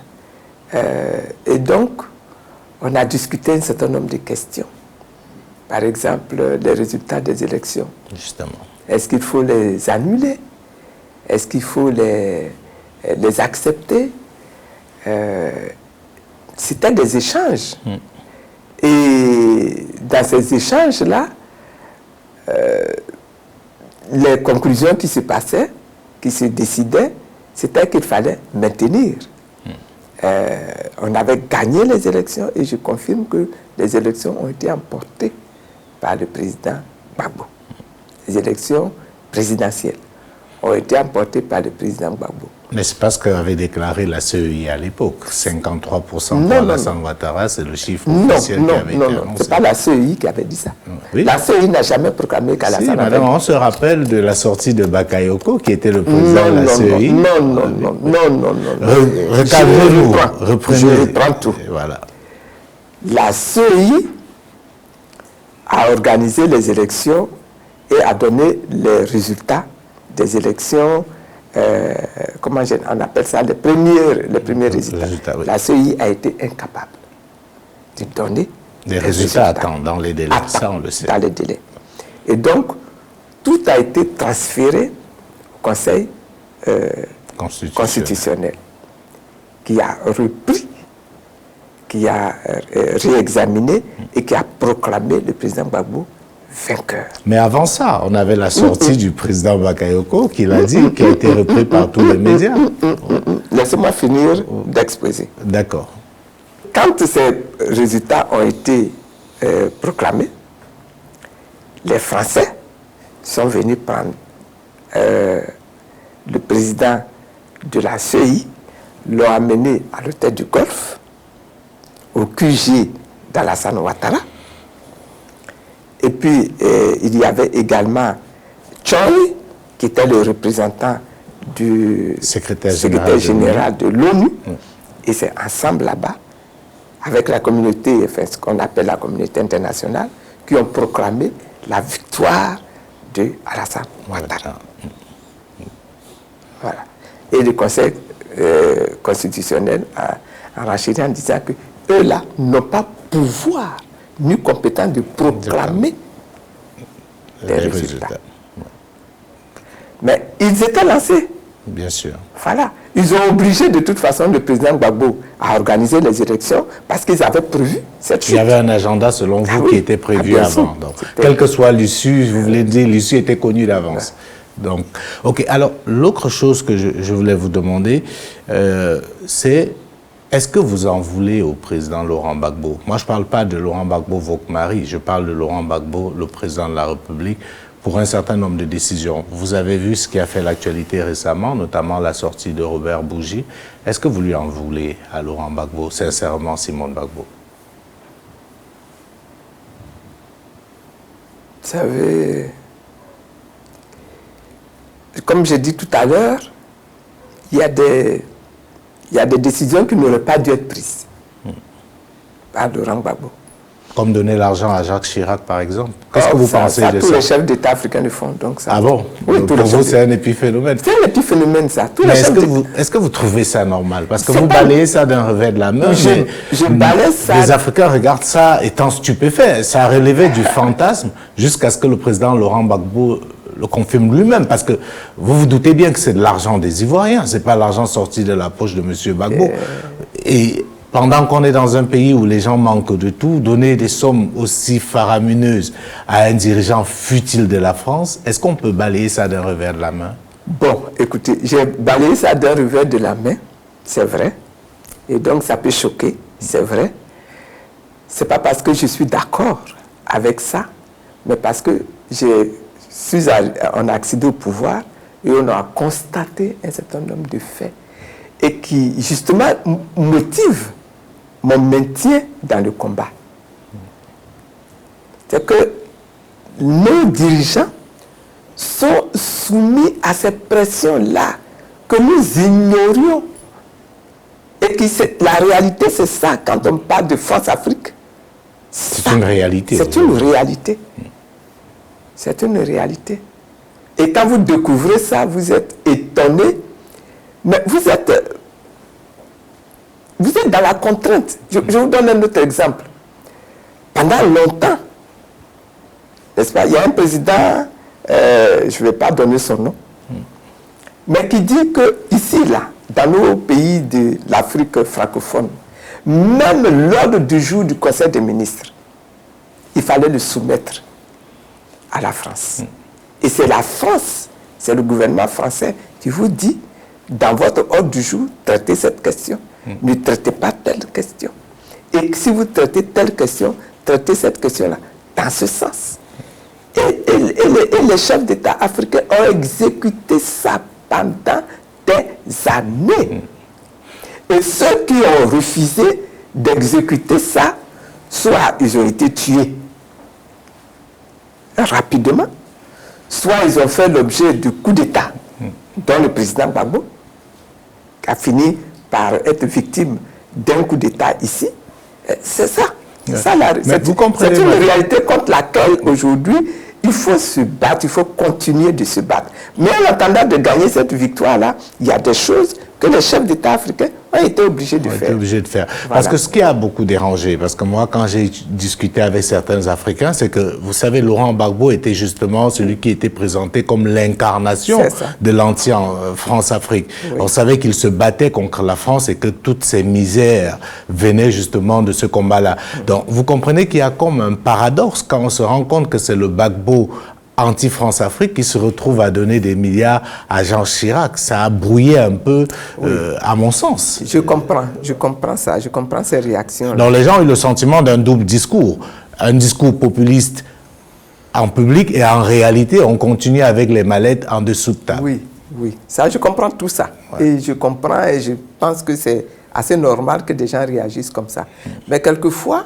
Et donc, on a discuté un certain nombre de questions. Par exemple, les résultats des élections. Justement. Est-ce qu'il faut les annuler? Est-ce qu'il faut les accepter? C'était des échanges. Et dans ces échanges-là, les conclusions qui se passaient, qui se décidaient, c'était qu'il fallait maintenir. On avait gagné les élections et je confirme que les élections ont été emportées par le président Gbagbo. Les élections présidentielles ont été emportées par le président Gbagbo. Mais c'est parce qu'avait déclaré la CEI à l'époque. 53% pour Alassane Ouattara, c'est le chiffre officiel qui avait été annoncé. Non, c'est pas la CEI qui avait dit ça. Oui. La CEI n'a jamais proclamé qu'Alassane avait... Madame, on se rappelle de la sortie de Bakayoko, qui était le président de la CEI. Non. Recadrez-vous, reprenez. Je reprends tout. Voilà. La CEI a organisé les élections et a donné les résultats des élections, comment on appelle ça, les premiers résultats. Oui. La CEI a été incapable de donner des résultats dans les délais. Ça, on le sait. Dans les délais. Et donc, tout a été transféré au Conseil constitutionnel, qui a repris, qui a réexaminé et qui a proclamé le président Gbagbo vainqueur. Mais avant ça, on avait la sortie du président Bakayoko qui l'a dit, qui a été repris par tous les médias. Laissez-moi finir d'exposer. D'accord. Quand ces résultats ont été proclamés, les Français sont venus prendre le président de la CEI, l'ont amené à l'hôtel du Golfe, au QG d'Alassane Ouattara. Et puis, il y avait également Choi, qui était le représentant du secrétaire général de l'ONU. Et c'est ensemble là-bas, avec la communauté, enfin, ce qu'on appelle la communauté internationale, qui ont proclamé la victoire de Alassane Ouattara. Voilà. Et le Conseil constitutionnel a renchéré en disant que eux-là n'ont pas pouvoir ni compétence de proclamer les résultats. Mais ils étaient lancés. Bien sûr. Voilà. Ils ont obligé de toute façon le président Gbagbo à organiser les élections parce qu'ils avaient prévu cette chute. Il y avait un agenda selon vous qui était prévu avant. Donc, quelle que soit l'issue, vous voulez dire, l'issue était connue d'avance. Donc, ok. Alors, l'autre chose que je voulais vous demander, c'est est-ce que vous en voulez au président Laurent Gbagbo? Moi, je ne parle pas de Laurent Gbagbo, votre mari, je parle de Laurent Gbagbo, le président de la République, pour un certain nombre de décisions. Vous avez vu ce qui a fait l'actualité récemment, notamment la sortie de Robert Bougie. Est-ce que vous lui en voulez à Laurent Gbagbo, sincèrement, Simone Gbagbo? Vous savez, comme j'ai dit tout à l'heure, il y a des décisions qui n'auraient pas dû être prises par Laurent Gbagbo. Comme donner l'argent à Jacques Chirac, par exemple. Qu'est-ce que vous pensez de ça? Tous les chefs d'État africains le font. Donc ça. Ah bon? Oui, pour vous, c'est un épiphénomène. C'est un épiphénomène, ça. Est-ce que vous trouvez ça normal? Parce que vous balayez ça d'un revers de la main. Je balaye ça. Les Africains regardent ça étant stupéfaits. Ça relevait du fantasme jusqu'à ce que le président Laurent Gbagbo le confirme lui-même, parce que vous vous doutez bien que c'est de l'argent des Ivoiriens, c'est pas l'argent sorti de la poche de M. Gbagbo. Et pendant qu'on est dans un pays où les gens manquent de tout, donner des sommes aussi faramineuses à un dirigeant futile de la France, est-ce qu'on peut balayer ça d'un revers de la main? Bon, écoutez, j'ai balayé ça d'un revers de la main, c'est vrai. Et donc ça peut choquer, c'est vrai. C'est pas parce que je suis d'accord avec ça, mais parce que on a accédé au pouvoir et on a constaté un certain nombre de faits et qui justement motivent mon maintien dans le combat. C'est que nos dirigeants sont soumis à cette pression-là que nous ignorions. Et la réalité, c'est ça, quand on parle de France-Afrique. C'est une réalité. C'est une réalité. C'est une réalité. Et quand vous découvrez ça, vous êtes étonné, mais vous êtes dans la contrainte. Je vous donne un autre exemple. Pendant longtemps, n'est-ce pas, il y a un président, je ne vais pas donner son nom, mais qui dit que ici, là, dans nos pays de l'Afrique francophone, même l'ordre du jour du Conseil des ministres, il fallait le soumettre à la France. Et c'est la France, c'est le gouvernement français qui vous dit, dans votre ordre du jour, traitez cette question. Ne traitez pas telle question. Et si vous traitez telle question, traitez cette question-là dans ce sens. Et les chefs d'État africains ont exécuté ça pendant des années. Et ceux qui ont refusé d'exécuter ça, soit ils ont été tués rapidement, soit ils ont fait l'objet du coup d'État, dont le président Gbagbo a fini par être victime d'un coup d'État ici. C'est ça. C'est une réalité contre laquelle aujourd'hui il faut se battre, il faut continuer de se battre. Mais en attendant de gagner cette victoire-là, il y a des choses que les chefs d'État africains ont été obligés de faire. Voilà. Parce que ce qui a beaucoup dérangé, parce que moi, quand j'ai discuté avec certains Africains, c'est que, vous savez, Laurent Gbagbo était justement celui qui était présenté comme l'incarnation de l'anti-France-Afrique. Oui. On savait qu'il se battait contre la France et que toutes ces misères venaient justement de ce combat-là. Donc, vous comprenez qu'il y a comme un paradoxe quand on se rend compte que c'est le Gbagbo anti-France-Afrique qui se retrouve à donner des milliards à Jean Chirac. Ça a brouillé un peu, à mon sens. Je comprends ça, je comprends ces réactions. Donc les gens ont eu le sentiment d'un double discours. Un discours populiste en public et en réalité, on continue avec les mallettes en dessous de table. Oui, ça, je comprends tout ça. Ouais. Et je comprends et je pense que c'est assez normal que des gens réagissent comme ça. Mais quelquefois,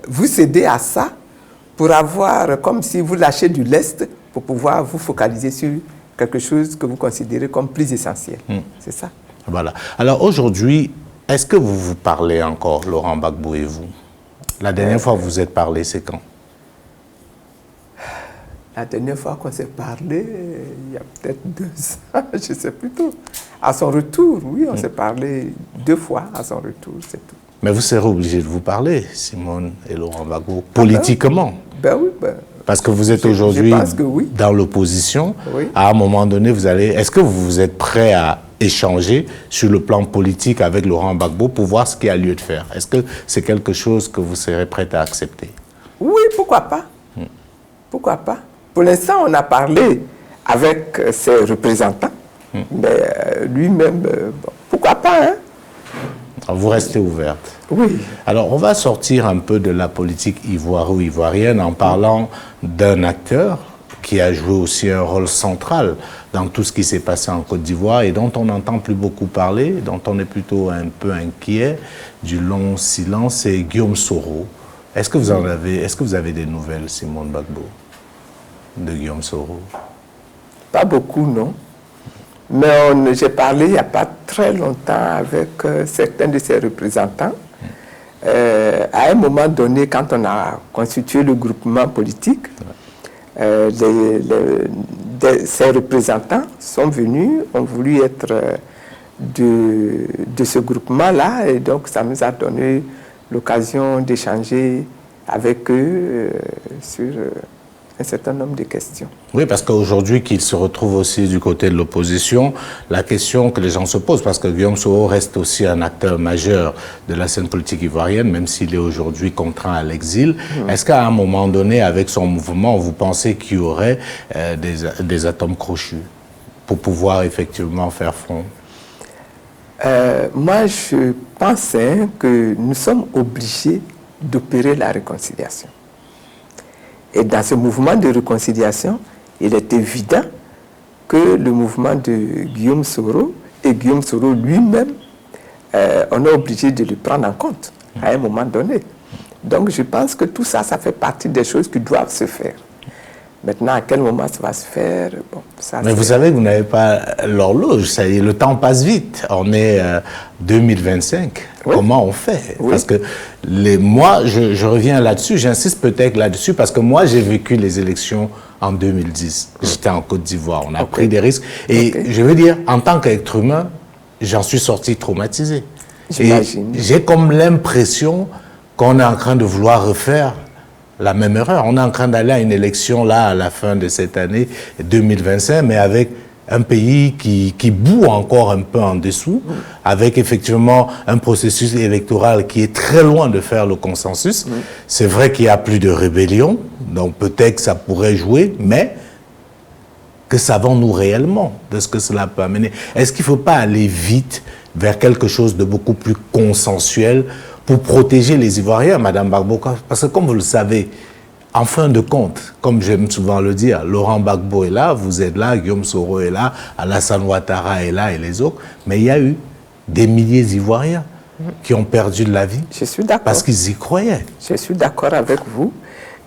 vous cédez à ça pour avoir, comme si vous lâchez du lest, pour pouvoir vous focaliser sur quelque chose que vous considérez comme plus essentiel. C'est ça. Voilà. Alors aujourd'hui, est-ce que vous vous parlez encore, Laurent Gbagbo et vous? La dernière fois que vous vous êtes parlé, c'est quand? La dernière fois qu'on s'est parlé, il y a peut-être 2 ans, je ne sais plus tout. À son retour, oui, on s'est parlé 2 fois à son retour, c'est tout. Mais vous serez obligés de vous parler, Simone et Laurent Gbagbo, politiquement. Oui. Parce que vous êtes aujourd'hui dans l'opposition. Oui. À un moment donné, est-ce que vous êtes prêt à échanger sur le plan politique avec Laurent Gbagbo pour voir ce qu'il y a lieu de faire? Est-ce que c'est quelque chose que vous serez prêt à accepter? Oui, pourquoi pas? Pourquoi pas? Pour l'instant, on a parlé avec ses représentants, mais lui-même, pourquoi pas, hein? Vous restez ouverte. Oui. Alors, on va sortir un peu de la politique ivoiro-ivoirienne en parlant d'un acteur qui a joué aussi un rôle central dans tout ce qui s'est passé en Côte d'Ivoire et dont on n'entend plus beaucoup parler, dont on est plutôt un peu inquiet du long silence, c'est Guillaume Soro. Est-ce que vous avez des nouvelles, Simone Gbagbo, de Guillaume Soro? Pas beaucoup, non. Mais j'ai parlé il n'y a pas très longtemps avec certains de ses représentants. À un moment donné, quand on a constitué le groupement politique, ces représentants sont venus, ont voulu être de ce groupement-là, et donc ça nous a donné l'occasion d'échanger avec eux sur un certain nombre de questions. Oui, parce qu'aujourd'hui, qu'il se retrouve aussi du côté de l'opposition, la question que les gens se posent, parce que Guillaume Soro reste aussi un acteur majeur de la scène politique ivoirienne, même s'il est aujourd'hui contraint à l'exil. Est-ce qu'à un moment donné, avec son mouvement, vous pensez qu'il y aurait des atomes crochus pour pouvoir effectivement faire front? Moi, je pense que nous sommes obligés d'opérer la réconciliation. Et dans ce mouvement de réconciliation, il est évident que le mouvement de Guillaume Soro et Guillaume Soro lui-même, on est obligé de le prendre en compte à un moment donné. Donc je pense que tout ça, ça fait partie des choses qui doivent se faire. Maintenant, à quel moment ça va se faire, bon, ça. Mais vous savez que vous n'avez pas l'horloge, le temps passe vite. On est 2025. Oui. Comment on fait? Oui. Parce que moi, je reviens là-dessus, j'insiste peut-être là-dessus, parce que moi, j'ai vécu les élections en 2010. J'étais en Côte d'Ivoire, on a pris des risques. Et je veux dire, en tant qu'être humain, j'en suis sorti traumatisé. J'imagine. J'ai comme l'impression qu'on est en train de vouloir refaire la même erreur. On est en train d'aller à une élection là à la fin de cette année 2025, mais avec un pays qui bout encore un peu en dessous, avec effectivement un processus électoral qui est très loin de faire le consensus. C'est vrai qu'il n'y a plus de rébellion, donc peut-être que ça pourrait jouer, mais que savons-nous réellement de ce que cela peut amener? Est-ce qu'il ne faut pas aller vite vers quelque chose de beaucoup plus consensuel pour protéger les Ivoiriens, Madame Gbagbo? Parce que comme vous le savez, en fin de compte, comme j'aime souvent le dire, Laurent Gbagbo est là, vous êtes là, Guillaume Soro est là, Alassane Ouattara est là et les autres, mais il y a eu des milliers d'Ivoiriens qui ont perdu de la vie. Je suis d'accord. Parce qu'ils y croyaient. Je suis d'accord avec vous.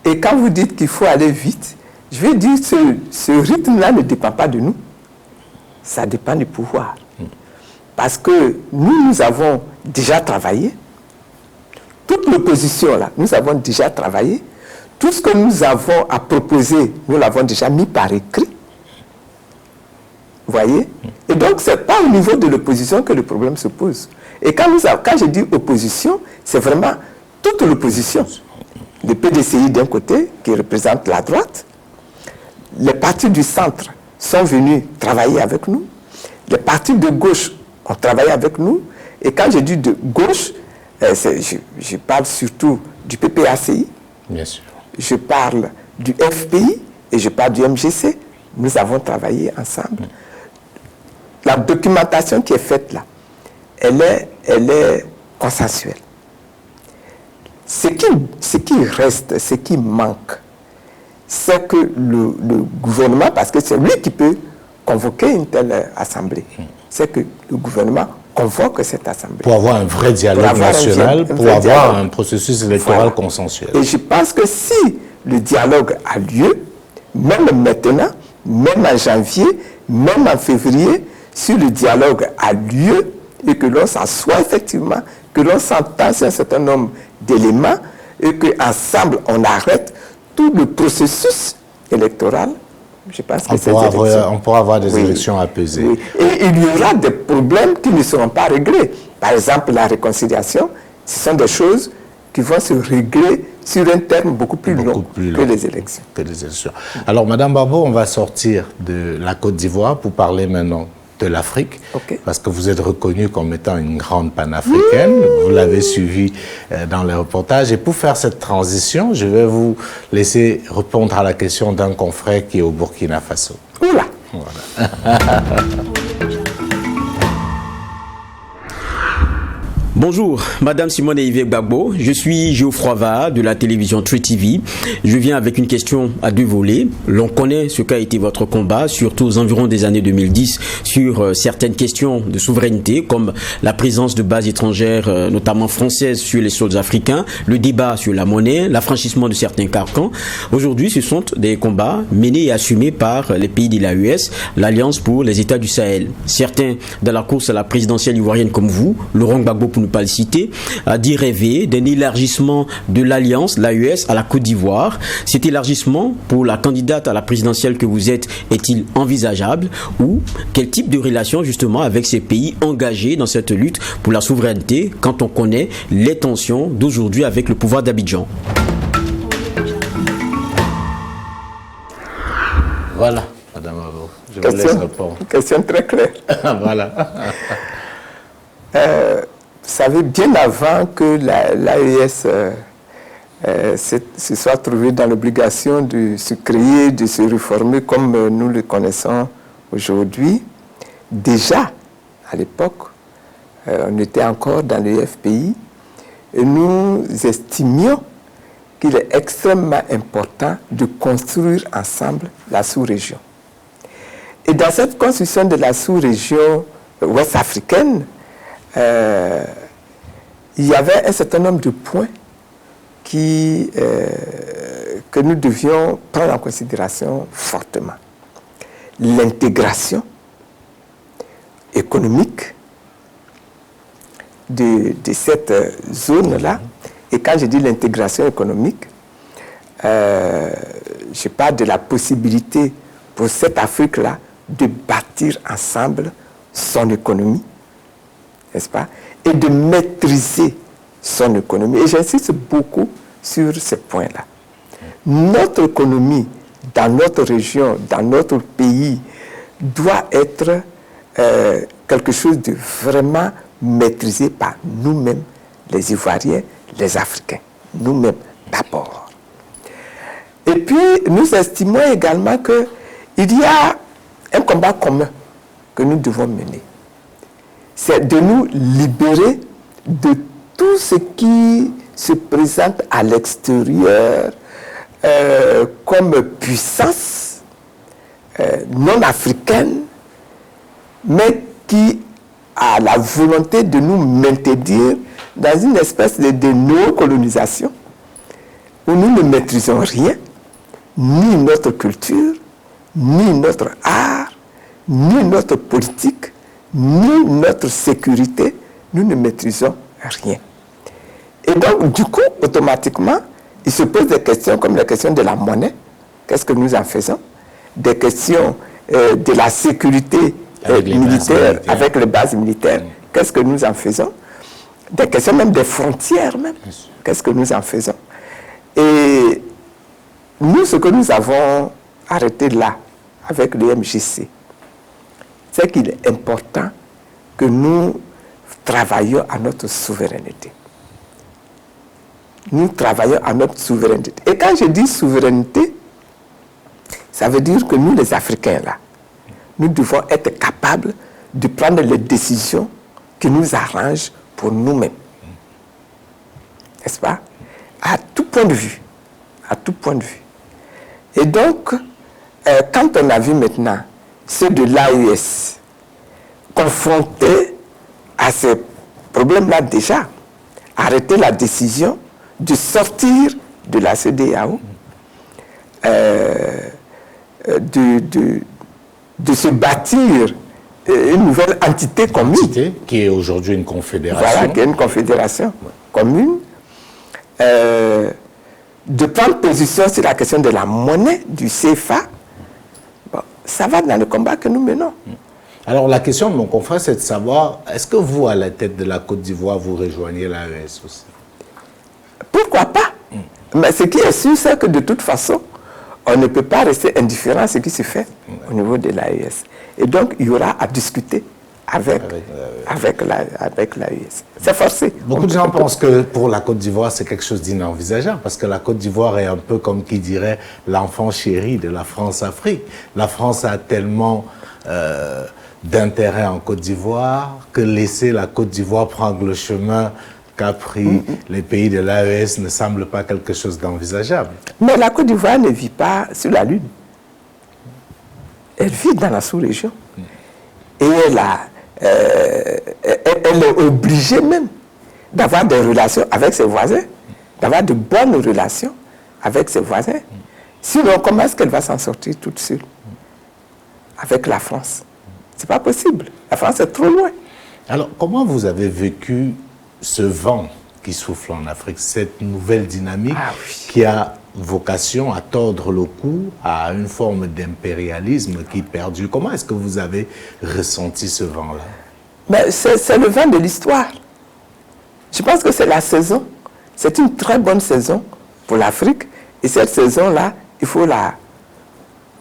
Et quand vous dites qu'il faut aller vite, je vais dire que ce rythme-là ne dépend pas de nous. Ça dépend du pouvoir. Parce que nous avons déjà travaillé. Toute l'opposition, là, nous avons déjà travaillé. Tout ce que nous avons à proposer, nous l'avons déjà mis par écrit. Vous voyez? Et donc, ce n'est pas au niveau de l'opposition que le problème se pose. Et quand je dis opposition, c'est vraiment toute l'opposition. Le PDCI d'un côté, qui représente la droite. Les partis du centre sont venus travailler avec nous. Les partis de gauche ont travaillé avec nous. Et quand je dis de gauche, je parle surtout du PPACI. Bien sûr. Je parle du FPI et je parle du MGC. Nous avons travaillé ensemble. La documentation qui est faite là, elle est consensuelle. Ce qui reste, ce qui manque, c'est que le gouvernement, parce que c'est lui qui peut convoquer une telle assemblée, c'est que le gouvernement convoque cette assemblée. Pour avoir un vrai dialogue national, pour avoir un processus électoral consensuel. Et je pense que si le dialogue a lieu, même maintenant, même en janvier, même en février, si le dialogue a lieu et que l'on s'assoit effectivement, que l'on s'entend sur un certain nombre d'éléments et qu'ensemble on arrête tout le processus électoral, je pense que on pourra avoir des élections apaisées. Oui. Et il y aura des problèmes qui ne seront pas réglés. Par exemple, la réconciliation, ce sont des choses qui vont se régler sur un terme beaucoup plus long que les élections. Alors, Madame Gbagbo, on va sortir de la Côte d'Ivoire pour parler maintenant de l'Afrique, parce que vous êtes reconnue comme étant une grande panafricaine. Vous l'avez suivi dans les reportages. Et pour faire cette transition, je vais vous laisser répondre à la question d'un confrère qui est au Burkina Faso. Oula. Voilà. Bonjour, Madame Simone Yves Gbagbo, je suis Geoffroy Va de la télévision True TV. Je viens avec une question à deux volets. L'on connaît ce qu'a été votre combat, surtout aux environs des années 2010, sur certaines questions de souveraineté, comme la présence de bases étrangères, notamment françaises, sur les sols africains, le débat sur la monnaie, l'affranchissement de certains carcans. Aujourd'hui, ce sont des combats menés et assumés par les pays de l'AES, l'Alliance pour les États du Sahel. Certains dans la course à la présidentielle ivoirienne comme vous, Laurent Gbagbo pour ne pas le citer, a dit rêver d'un élargissement de l'Alliance, l'AES, à la Côte d'Ivoire. Cet élargissement pour la candidate à la présidentielle que vous êtes est-il envisageable, ou quel type de relation justement avec ces pays engagés dans cette lutte pour la souveraineté quand on connaît les tensions d'aujourd'hui avec le pouvoir d'Abidjan? Voilà, Madame Babou, je vous laisse répondre. Question très claire. Voilà. Vous savez, bien avant que l'AES se soit trouvé dans l'obligation de se créer, de se réformer comme nous le connaissons aujourd'hui, déjà, à l'époque, on était encore dans le FPI, et nous estimions qu'il est extrêmement important de construire ensemble la sous-région. Et dans cette construction de la sous-région ouest-africaine, il y avait un certain nombre de points que nous devions prendre en considération fortement. L'intégration économique de cette zone-là. Et quand je dis l'intégration économique, je parle de la possibilité pour cette Afrique-là de bâtir ensemble son économie, n'est-ce pas, et de maîtriser son économie. Et j'insiste beaucoup sur ce point-là. Notre économie, dans notre région, dans notre pays, doit être quelque chose de vraiment maîtrisé par nous-mêmes, les Ivoiriens, les Africains, nous-mêmes d'abord. Et puis, nous estimons également qu'il y a un combat commun que nous devons mener. C'est de nous libérer de tout ce qui se présente à l'extérieur comme puissance non africaine, mais qui a la volonté de nous maintenir dans une espèce de néocolonisation où nous ne maîtrisons rien, ni notre culture, ni notre art, ni notre politique, ni notre sécurité, nous ne maîtrisons rien. Et donc, du coup, automatiquement, il se pose des questions comme la question de la monnaie, qu'est-ce que nous en faisons, des questions de la sécurité militaire, avec les bases militaires, qu'est-ce que nous en faisons, des questions même des frontières même, qu'est-ce que nous en faisons. Et nous, ce que nous avons arrêté là, avec le MJC, c'est qu'il est important que nous travaillions à notre souveraineté. Nous travaillons à notre souveraineté. Et quand je dis souveraineté, ça veut dire que nous, les Africains, là, nous devons être capables de prendre les décisions qui nous arrangent pour nous-mêmes. N'est-ce pas? À tout point de vue. À tout point de vue. Et donc, quand on a vu maintenant ceux de l'AES confrontés à ces problèmes-là déjà, arrêter la décision de sortir de la CEDEAO, de se bâtir une nouvelle entité commune. Qui est aujourd'hui une confédération. Voilà, qui est une confédération commune. De prendre position sur la question de la monnaie, du CFA. Bon, ça va dans le combat que nous menons. Alors la question de mon confrère, c'est de savoir, est-ce que vous, à la tête de la Côte d'Ivoire, vous rejoignez l'AES aussi? Pourquoi pas? Mais ce qui est sûr, c'est que de toute façon, on ne peut pas rester indifférent à ce qui se fait au niveau de l'AES. Et donc, il y aura à discuter avec l'AES. C'est forcé. Beaucoup de gens pensent que pour la Côte d'Ivoire, c'est quelque chose d'inenvisageable, parce que la Côte d'Ivoire est un peu comme qui dirait l'enfant chéri de la France-Afrique. La France a tellement d'intérêt en Côte d'Ivoire que laisser la Côte d'Ivoire prendre le chemin qu'a pris les pays de l'AES ne semble pas quelque chose d'envisageable. Mais la Côte d'Ivoire ne vit pas sur la Lune. Elle vit dans la sous-région. Et elle est obligée même d'avoir des relations avec ses voisins, d'avoir de bonnes relations avec ses voisins. Sinon, comment est-ce qu'elle va s'en sortir toute seule avec la France? C'est pas possible. La France est trop loin. Alors, comment vous avez vécu ce vent qui souffle en Afrique, cette nouvelle dynamique qui a vocation à tordre le cou à une forme d'impérialisme qui perdure? Comment est-ce que vous avez ressenti ce vent-là? Mais c'est le vent de l'histoire. Je pense que c'est la saison. C'est une très bonne saison pour l'Afrique. Et cette saison-là, il faut la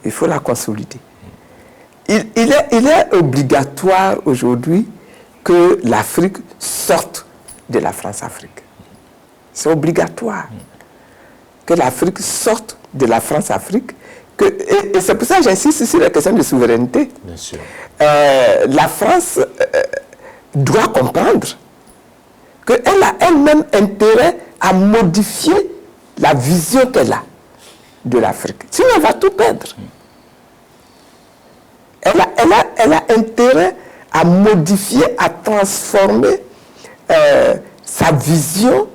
Il faut la consolider. Il est obligatoire aujourd'hui que l'Afrique sorte de la France-Afrique. C'est obligatoire que l'Afrique sorte de la France-Afrique. Et c'est pour ça que j'insiste sur la question de souveraineté. Bien sûr. La France doit comprendre qu'elle a elle-même intérêt à modifier la vision qu'elle a de l'Afrique. Sinon, elle va tout perdre. Elle a intérêt à modifier, à transformer sa vision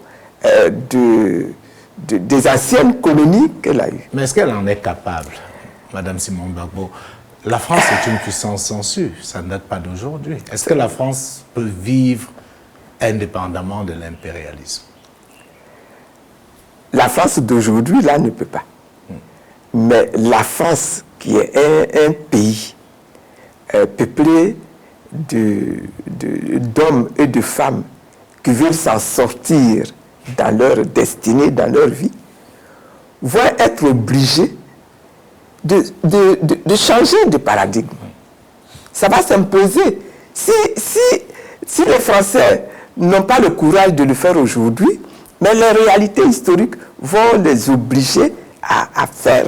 des anciennes colonies qu'elle a eues. Mais est-ce qu'elle en est capable, Madame Simone Gbagbo? La France est une puissance sans su, ça ne date pas d'aujourd'hui. Est-ce que la France peut vivre indépendamment de l'impérialisme? La France d'aujourd'hui, là, ne peut pas. Mais la France, qui est un pays peuplé d'hommes et de femmes qui veulent s'en sortir dans leur destinée, dans leur vie, vont être obligés de changer de paradigme. Ça va s'imposer. Si les Français n'ont pas le courage de le faire aujourd'hui, mais les réalités historiques vont les obliger à faire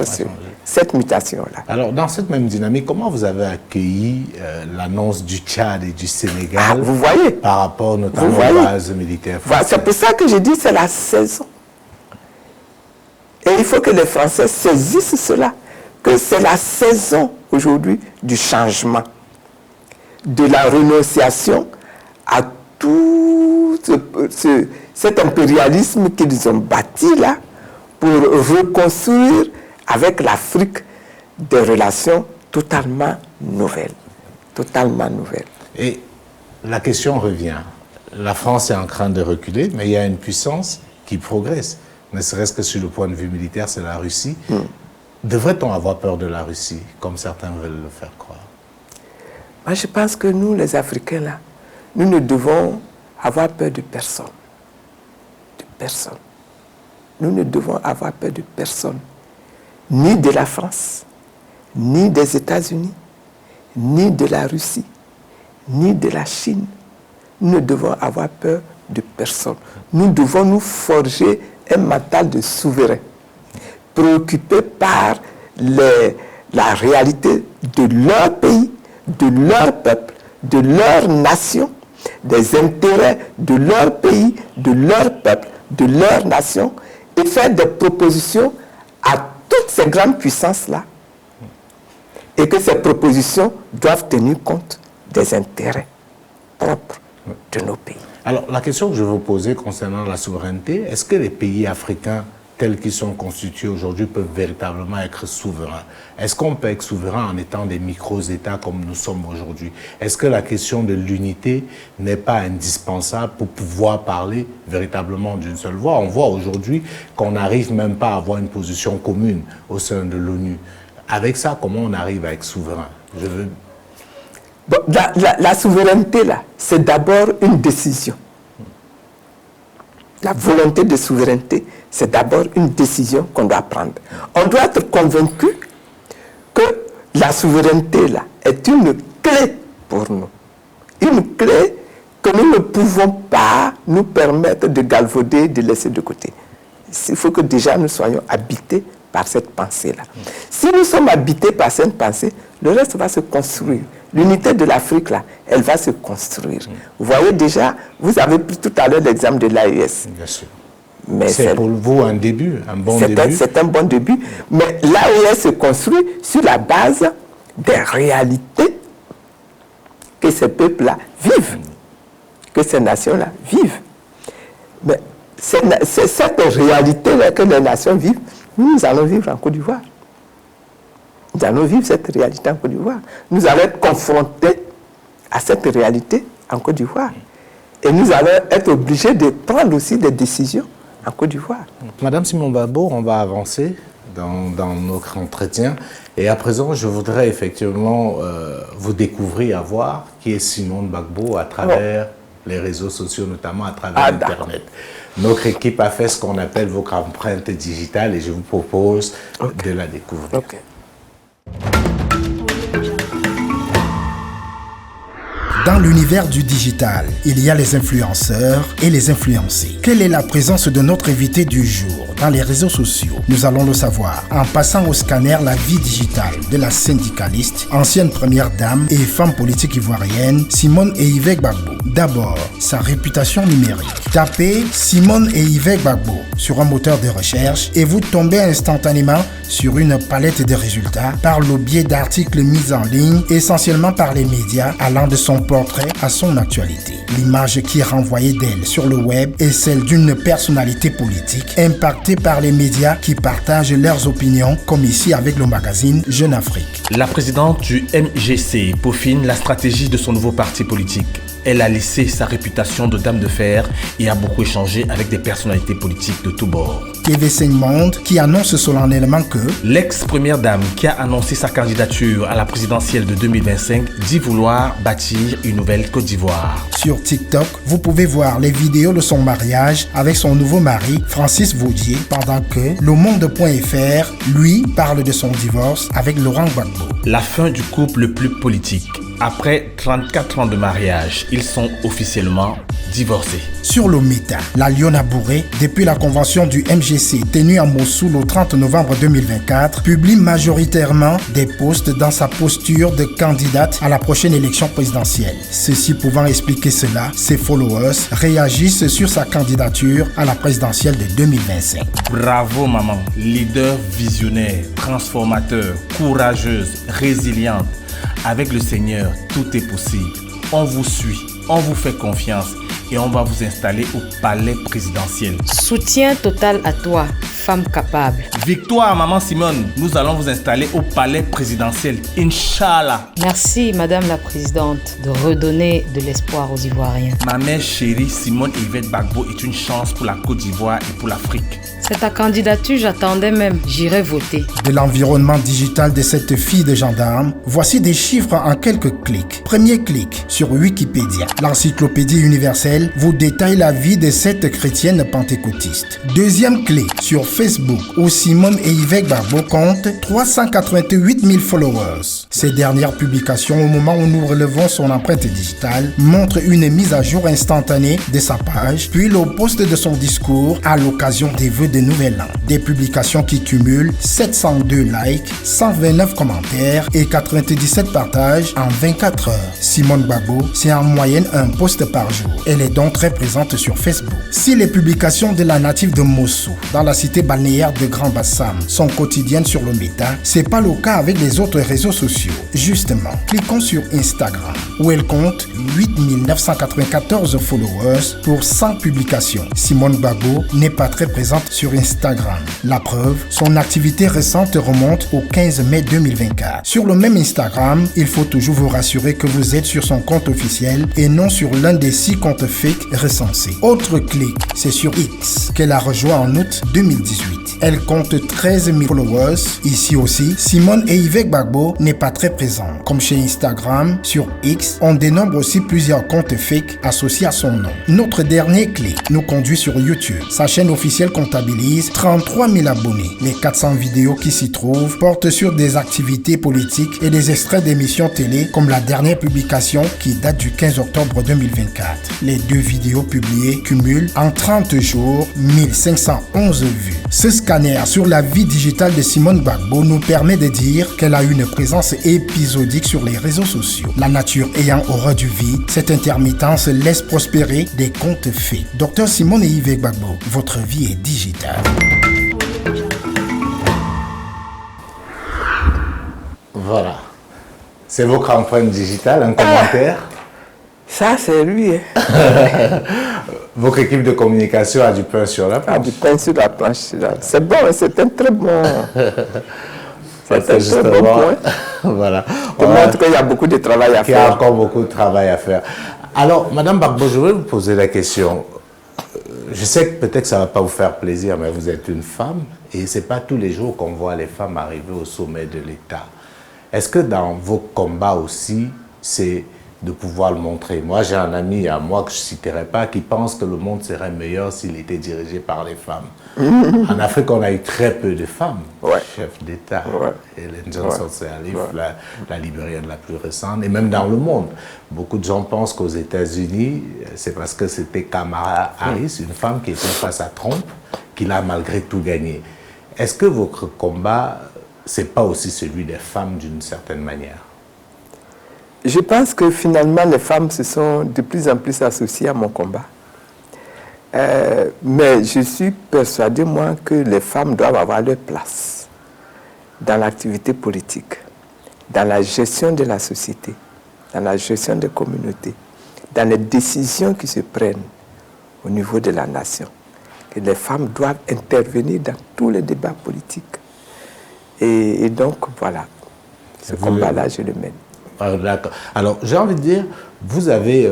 cette mutation-là. Alors, dans cette même dynamique, comment vous avez accueilli l'annonce du Tchad et du Sénégal vous voyez, par rapport notamment aux bases militaires françaises? C'est pour ça que j'ai dit que c'est la saison. Et il faut que les Français saisissent cela, que c'est la saison aujourd'hui du changement, de la renonciation à tout cet impérialisme qu'ils ont bâti là pour reconstruire avec l'Afrique des relations totalement nouvelles. Totalement nouvelles. Et la question revient. La France est en train de reculer, mais il y a une puissance qui progresse. Ne serait-ce que sur le point de vue militaire, c'est la Russie. Devrait-on avoir peur de la Russie, comme certains veulent le faire croire? Moi, je pense que nous, les Africains, là, nous ne devons avoir peur de personne. De personne. Nous ne devons avoir peur de personne. Ni de la France, ni des États-Unis, ni de la Russie, ni de la Chine. Nous ne devons avoir peur de personne. Nous devons nous forger un mental de souverain, préoccupé par la réalité de leur pays, de leur peuple, de leur nation, des intérêts de leur pays, de leur peuple, de leur nation, et faire des propositions à toutes ces grandes puissances-là, et que ces propositions doivent tenir compte des intérêts propres de nos pays. Alors, la question que je veux vous poser concernant la souveraineté, est-ce que les pays africains tels qu'ils sont constitués aujourd'hui peuvent véritablement être souverains? Est-ce qu'on peut être souverain en étant des micro-États comme nous sommes aujourd'hui? Est-ce que la question de l'unité n'est pas indispensable pour pouvoir parler véritablement d'une seule voix? On voit aujourd'hui qu'on n'arrive même pas à avoir une position commune au sein de l'ONU. Avec ça, comment on arrive à être souverain? Bon, la souveraineté, là, c'est d'abord une décision. La volonté de souveraineté, c'est d'abord une décision qu'on doit prendre. On doit être convaincu que la souveraineté, là, est une clé pour nous. Une clé que nous ne pouvons pas nous permettre de galvauder, de laisser de côté. Il faut que déjà nous soyons habités par cette pensée-là. Si nous sommes habités par cette pensée, le reste va se construire. L'unité de l'Afrique, là, elle va se construire. Vous voyez déjà, vous avez pris tout à l'heure l'exemple de l'AES. Bien sûr. Mais c'est pour vous un début, un bon début. C'est un bon début, mais l'AES se construit sur la base des réalités que ces peuples-là vivent, que ces nations-là vivent. Mais c'est cette réalité-là que les nations vivent, nous allons vivre en Côte d'Ivoire. Nous allons vivre cette réalité en Côte d'Ivoire. Nous allons être confrontés à cette réalité en Côte d'Ivoire. Et nous allons être obligés de prendre aussi des décisions en Côte d'Ivoire. Madame Simone Gbagbo, on va avancer dans notre entretien. Et à présent, je voudrais effectivement vous découvrir, à voir qui est Simone Gbagbo à travers les réseaux sociaux, notamment à travers Internet. Notre équipe a fait ce qu'on appelle votre empreinte digitale et je vous propose de la découvrir. Dans l'univers du digital, il y a les influenceurs et les influencés. Quelle est la présence de notre invité du jour dans les réseaux sociaux? Nous allons le savoir en passant au scanner la vie digitale de la syndicaliste, ancienne première dame et femme politique ivoirienne Simone Eyivé Gbagbo. D'abord, sa réputation numérique. Tapez Simone Eyivé Gbagbo sur un moteur de recherche et vous tombez instantanément sur une palette de résultats par le biais d'articles mis en ligne, essentiellement par les médias, allant de son portrait à son actualité. L'image qui est renvoyée d'elle sur le web est celle d'une personnalité politique impactée par les médias qui partagent leurs opinions, comme ici avec le magazine Jeune Afrique. La présidente du MGC peaufine la stratégie de son nouveau parti politique. Elle a laissé sa réputation de dame de fer et a beaucoup échangé avec des personnalités politiques de tous bords. TV5 Monde qui annonce solennellement que l'ex-première dame qui a annoncé sa candidature à la présidentielle de 2025 dit vouloir bâtir une nouvelle Côte d'Ivoire. Sur TikTok, vous pouvez voir les vidéos de son mariage avec son nouveau mari, Francis Vaudier, pendant que Le Monde.fr, lui, parle de son divorce avec Laurent Gbagbo. La fin du couple le plus politique. Après 34 ans de mariage, ils sont officiellement divorcés. Sur le Meta, la Lionne Abouré, depuis la convention du MGC tenue à Mossoul le 30 novembre 2024, publie majoritairement des posts dans sa posture de candidate à la prochaine élection présidentielle. Ceci pouvant expliquer cela, ses followers réagissent sur sa candidature à la présidentielle de 2025. Bravo maman, leader visionnaire, transformateur, courageuse, résiliente. Avec le Seigneur, tout est possible. On vous suit, on vous fait confiance et on va vous installer au palais présidentiel. Soutien total à toi, femme capable. Victoire, maman Simone. Nous allons vous installer au palais présidentiel. Inch'Allah. Merci, madame la présidente, de redonner de l'espoir aux Ivoiriens. Ma mère chérie, Simone Eyivé Gbagbo est une chance pour la Côte d'Ivoire et pour l'Afrique. C'est ta candidature, j'attendais même. J'irai voter. De l'environnement digital de cette fille de gendarme, voici des chiffres en quelques clics. Premier clic sur Wikipédia. L'encyclopédie universelle vous détaille la vie de cette chrétienne pentecôtiste. Deuxième clic sur Facebook, où Simone Eyivé Gbagbo compte 388 000 followers. Ces dernières publications, au moment où nous relevons son empreinte digitale, montrent une mise à jour instantanée de sa page, puis le post de son discours à l'occasion des vœux de Nouvel An. Des publications qui cumulent 702 likes, 129 commentaires et 97 partages en 24 heures. Simone Gbagbo, c'est en moyenne un post par jour. Elle est donc très présente sur Facebook. Si les publications de la native de Mossou, dans la cité balnéaire de Grand Bassam, sont quotidiennes sur le Meta, c'est pas le cas avec les autres réseaux sociaux. Justement, cliquons sur Instagram, où elle compte 8 994 followers pour 100 publications. Simone Gbagbo n'est pas très présente sur Instagram. La preuve, son activité récente remonte au 15 mai 2024. Sur le même Instagram, il faut toujours vous rassurer que vous êtes sur son compte officiel et non sur l'un des 6 comptes fake recensés. Autre clic, c'est sur X, qu'elle a rejoint en août 2018. Elle compte 13 000 followers. Ici aussi, Simone Eyivé Gbagbo n'est pas très présente. Comme chez Instagram, sur X, on dénombre aussi plusieurs comptes fake associés à son nom. Notre dernier clic nous conduit sur YouTube. Sa chaîne officielle comptabilise 33 000 abonnés. Les 400 vidéos qui s'y trouvent portent sur des activités politiques et des extraits d'émissions télé, comme la dernière publication qui date du 15 octobre 2024. Les 2 vidéos publiées cumulent en 30 jours 1511 vues. Ce scanner sur la vie digitale de Simone Gbagbo nous permet de dire qu'elle a une présence épisodique sur les réseaux sociaux. La nature ayant horreur du vide, cette intermittence laisse prospérer des comptes faits. Docteur Simone Eyivé Gbagbo, votre vie est digitale. Voilà. C'est votre empreinte digitale, un commentaire? Ça, c'est lui. Votre équipe de communication a du pain sur la planche. A du pain sur la planche. C'est bon, c'est un très bon... C'est un très bon point. Voilà. Ça montre qu'il y a beaucoup de travail à faire. Il y a encore beaucoup de travail à faire. Alors, Madame Gbagbo, je vais vous poser la question. Je sais que peut-être que ça ne va pas vous faire plaisir, mais vous êtes une femme et ce n'est pas tous les jours qu'on voit les femmes arriver au sommet de l'État. Est-ce que dans vos combats aussi, c'est de pouvoir le montrer. Moi, j'ai un ami à moi que je ne citerai pas qui pense que le monde serait meilleur s'il était dirigé par les femmes. En Afrique, on a eu très peu de femmes chefs d'État. Ellen Johnson Sirleaf, la libérienne la plus récente, et même dans le monde. Beaucoup de gens pensent qu'aux États-Unis, c'est parce que c'était Kamala Harris, une femme qui était face à Trump, qu'il a malgré tout gagné. Est-ce que votre combat, c'est pas aussi celui des femmes d'une certaine manière? Je pense que finalement, les femmes se sont de plus en plus associées à mon combat. Mais je suis persuadé, moi, que les femmes doivent avoir leur place dans l'activité politique, dans la gestion de la société, dans la gestion des communautés, dans les décisions qui se prennent au niveau de la nation. Et les femmes doivent intervenir dans tous les débats politiques. Et donc, voilà, ce combat-là, je le mène. D'accord. Alors, j'ai envie de dire, vous avez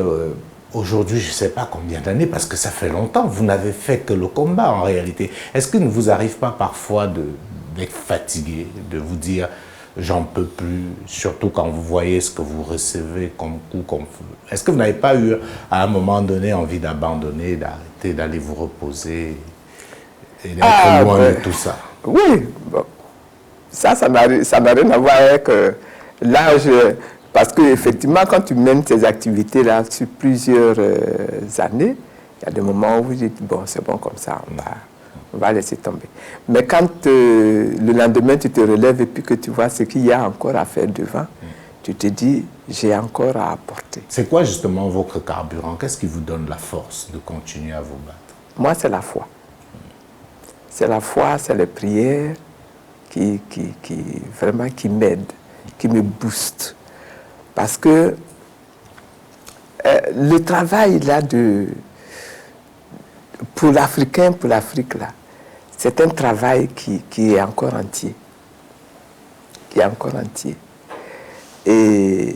aujourd'hui, je ne sais pas combien d'années, parce que ça fait longtemps, vous n'avez fait que le combat en réalité. Est-ce qu'il ne vous arrive pas parfois d'être fatigué, de vous dire, j'en peux plus, surtout quand vous voyez ce que vous recevez comme coup, comme feu? Est-ce que vous n'avez pas eu, à un moment donné, envie d'abandonner, d'arrêter, d'aller vous reposer et d'être loin de tout ça? Oui, bon. Ça n'a rien à voir avec l'âge. Parce qu'effectivement, quand tu mènes tes activités-là sur plusieurs années, il y a des moments où vous dites, bon, c'est bon comme ça, on va laisser tomber. Mais quand le lendemain, tu te relèves et puis que tu vois ce qu'il y a encore à faire devant, tu te dis, j'ai encore à apporter. C'est quoi justement votre carburant? Qu'est-ce qui vous donne la force de continuer à vous battre? Moi, c'est la foi. C'est la foi, c'est les prières qui vraiment qui m'aident, qui me boostent. Parce que le travail là pour l'Africain, pour l'Afrique là, c'est un travail qui est encore entier. Qui est encore entier. Et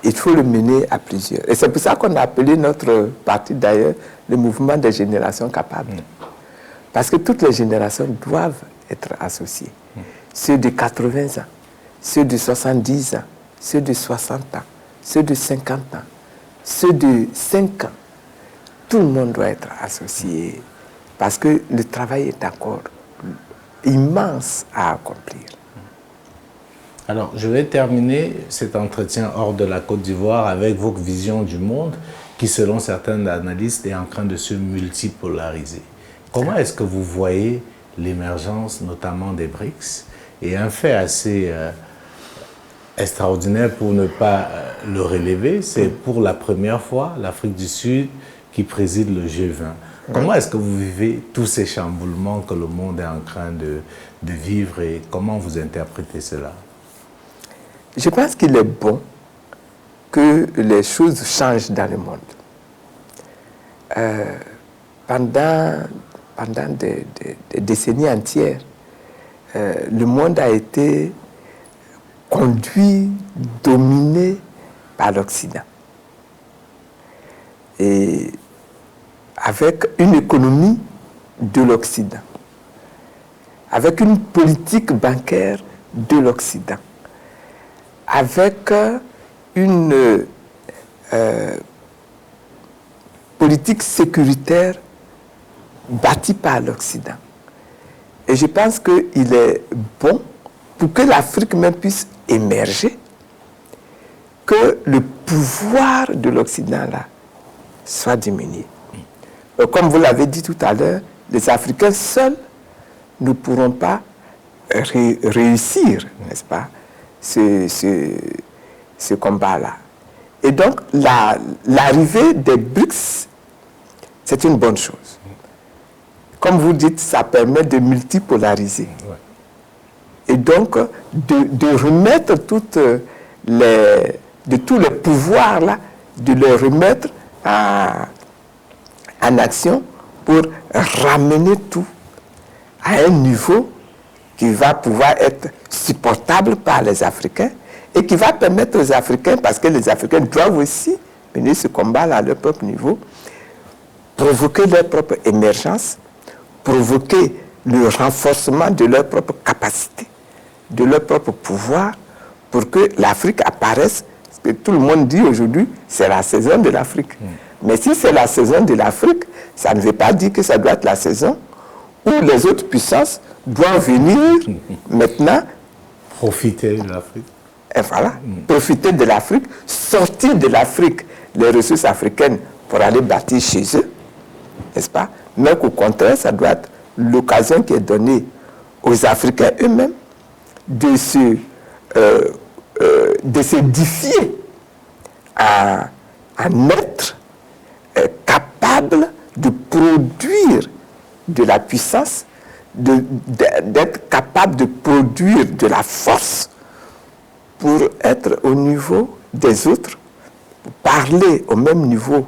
il faut le mener à plusieurs. Et c'est pour ça qu'on a appelé notre parti d'ailleurs le mouvement des générations capables. Parce que toutes les générations doivent être associées. Ceux de 80 ans, ceux de 70 ans, ceux de 60 ans, ceux de 50 ans, ceux de 5 ans. Tout le monde doit être associé parce que le travail est encore immense à accomplir. Alors, je vais terminer cet entretien hors de la Côte d'Ivoire avec votre vision du monde qui, selon certains analystes, est en train de se multipolariser. Comment est-ce que vous voyez l'émergence notamment des BRICS? Et un fait assez extraordinaire pour ne pas le relever, c'est pour la première fois l'Afrique du Sud qui préside le G20. Comment est-ce que vous vivez tous ces chamboulements que le monde est en train de vivre et comment vous interprétez cela? Je pense qu'il est bon que les choses changent dans le monde. Pendant des décennies entières, le monde a été conduit, dominé par l'Occident. Et avec une économie de l'Occident, avec une politique bancaire de l'Occident, avec une politique sécuritaire bâtie par l'Occident. Et je pense qu'il est bon pour que l'Afrique même puisse émerger, que le pouvoir de l'Occident là soit diminué. Comme vous l'avez dit tout à l'heure, les Africains seuls ne pourront pas réussir, n'est-ce pas, ce combat-là. Et donc, l'arrivée des BRICS, c'est une bonne chose. Comme vous dites, ça permet de multipolariser. Et donc, de remettre tous les pouvoirs là, de les remettre en action pour ramener tout à un niveau qui va pouvoir être supportable par les Africains et qui va permettre aux Africains, parce que les Africains doivent aussi mener ce combat-là à leur propre niveau, provoquer leur propre émergence, provoquer le renforcement de leur propre capacité, de leur propre pouvoir, pour que l'Afrique apparaisse que tout le monde dit aujourd'hui, c'est la saison de l'Afrique. Mais si c'est la saison de l'Afrique, ça ne veut pas dire que ça doit être la saison où les autres puissances doivent venir maintenant profiter de l'Afrique. Et voilà, profiter de l'Afrique, sortir de l'Afrique les ressources africaines pour aller bâtir chez eux, n'est-ce pas? Mais qu'au contraire, ça doit être l'occasion qui est donnée aux Africains eux-mêmes de se défier à un être capable de produire de la puissance, d'être capable de produire de la force pour être au niveau des autres, pour parler au même niveau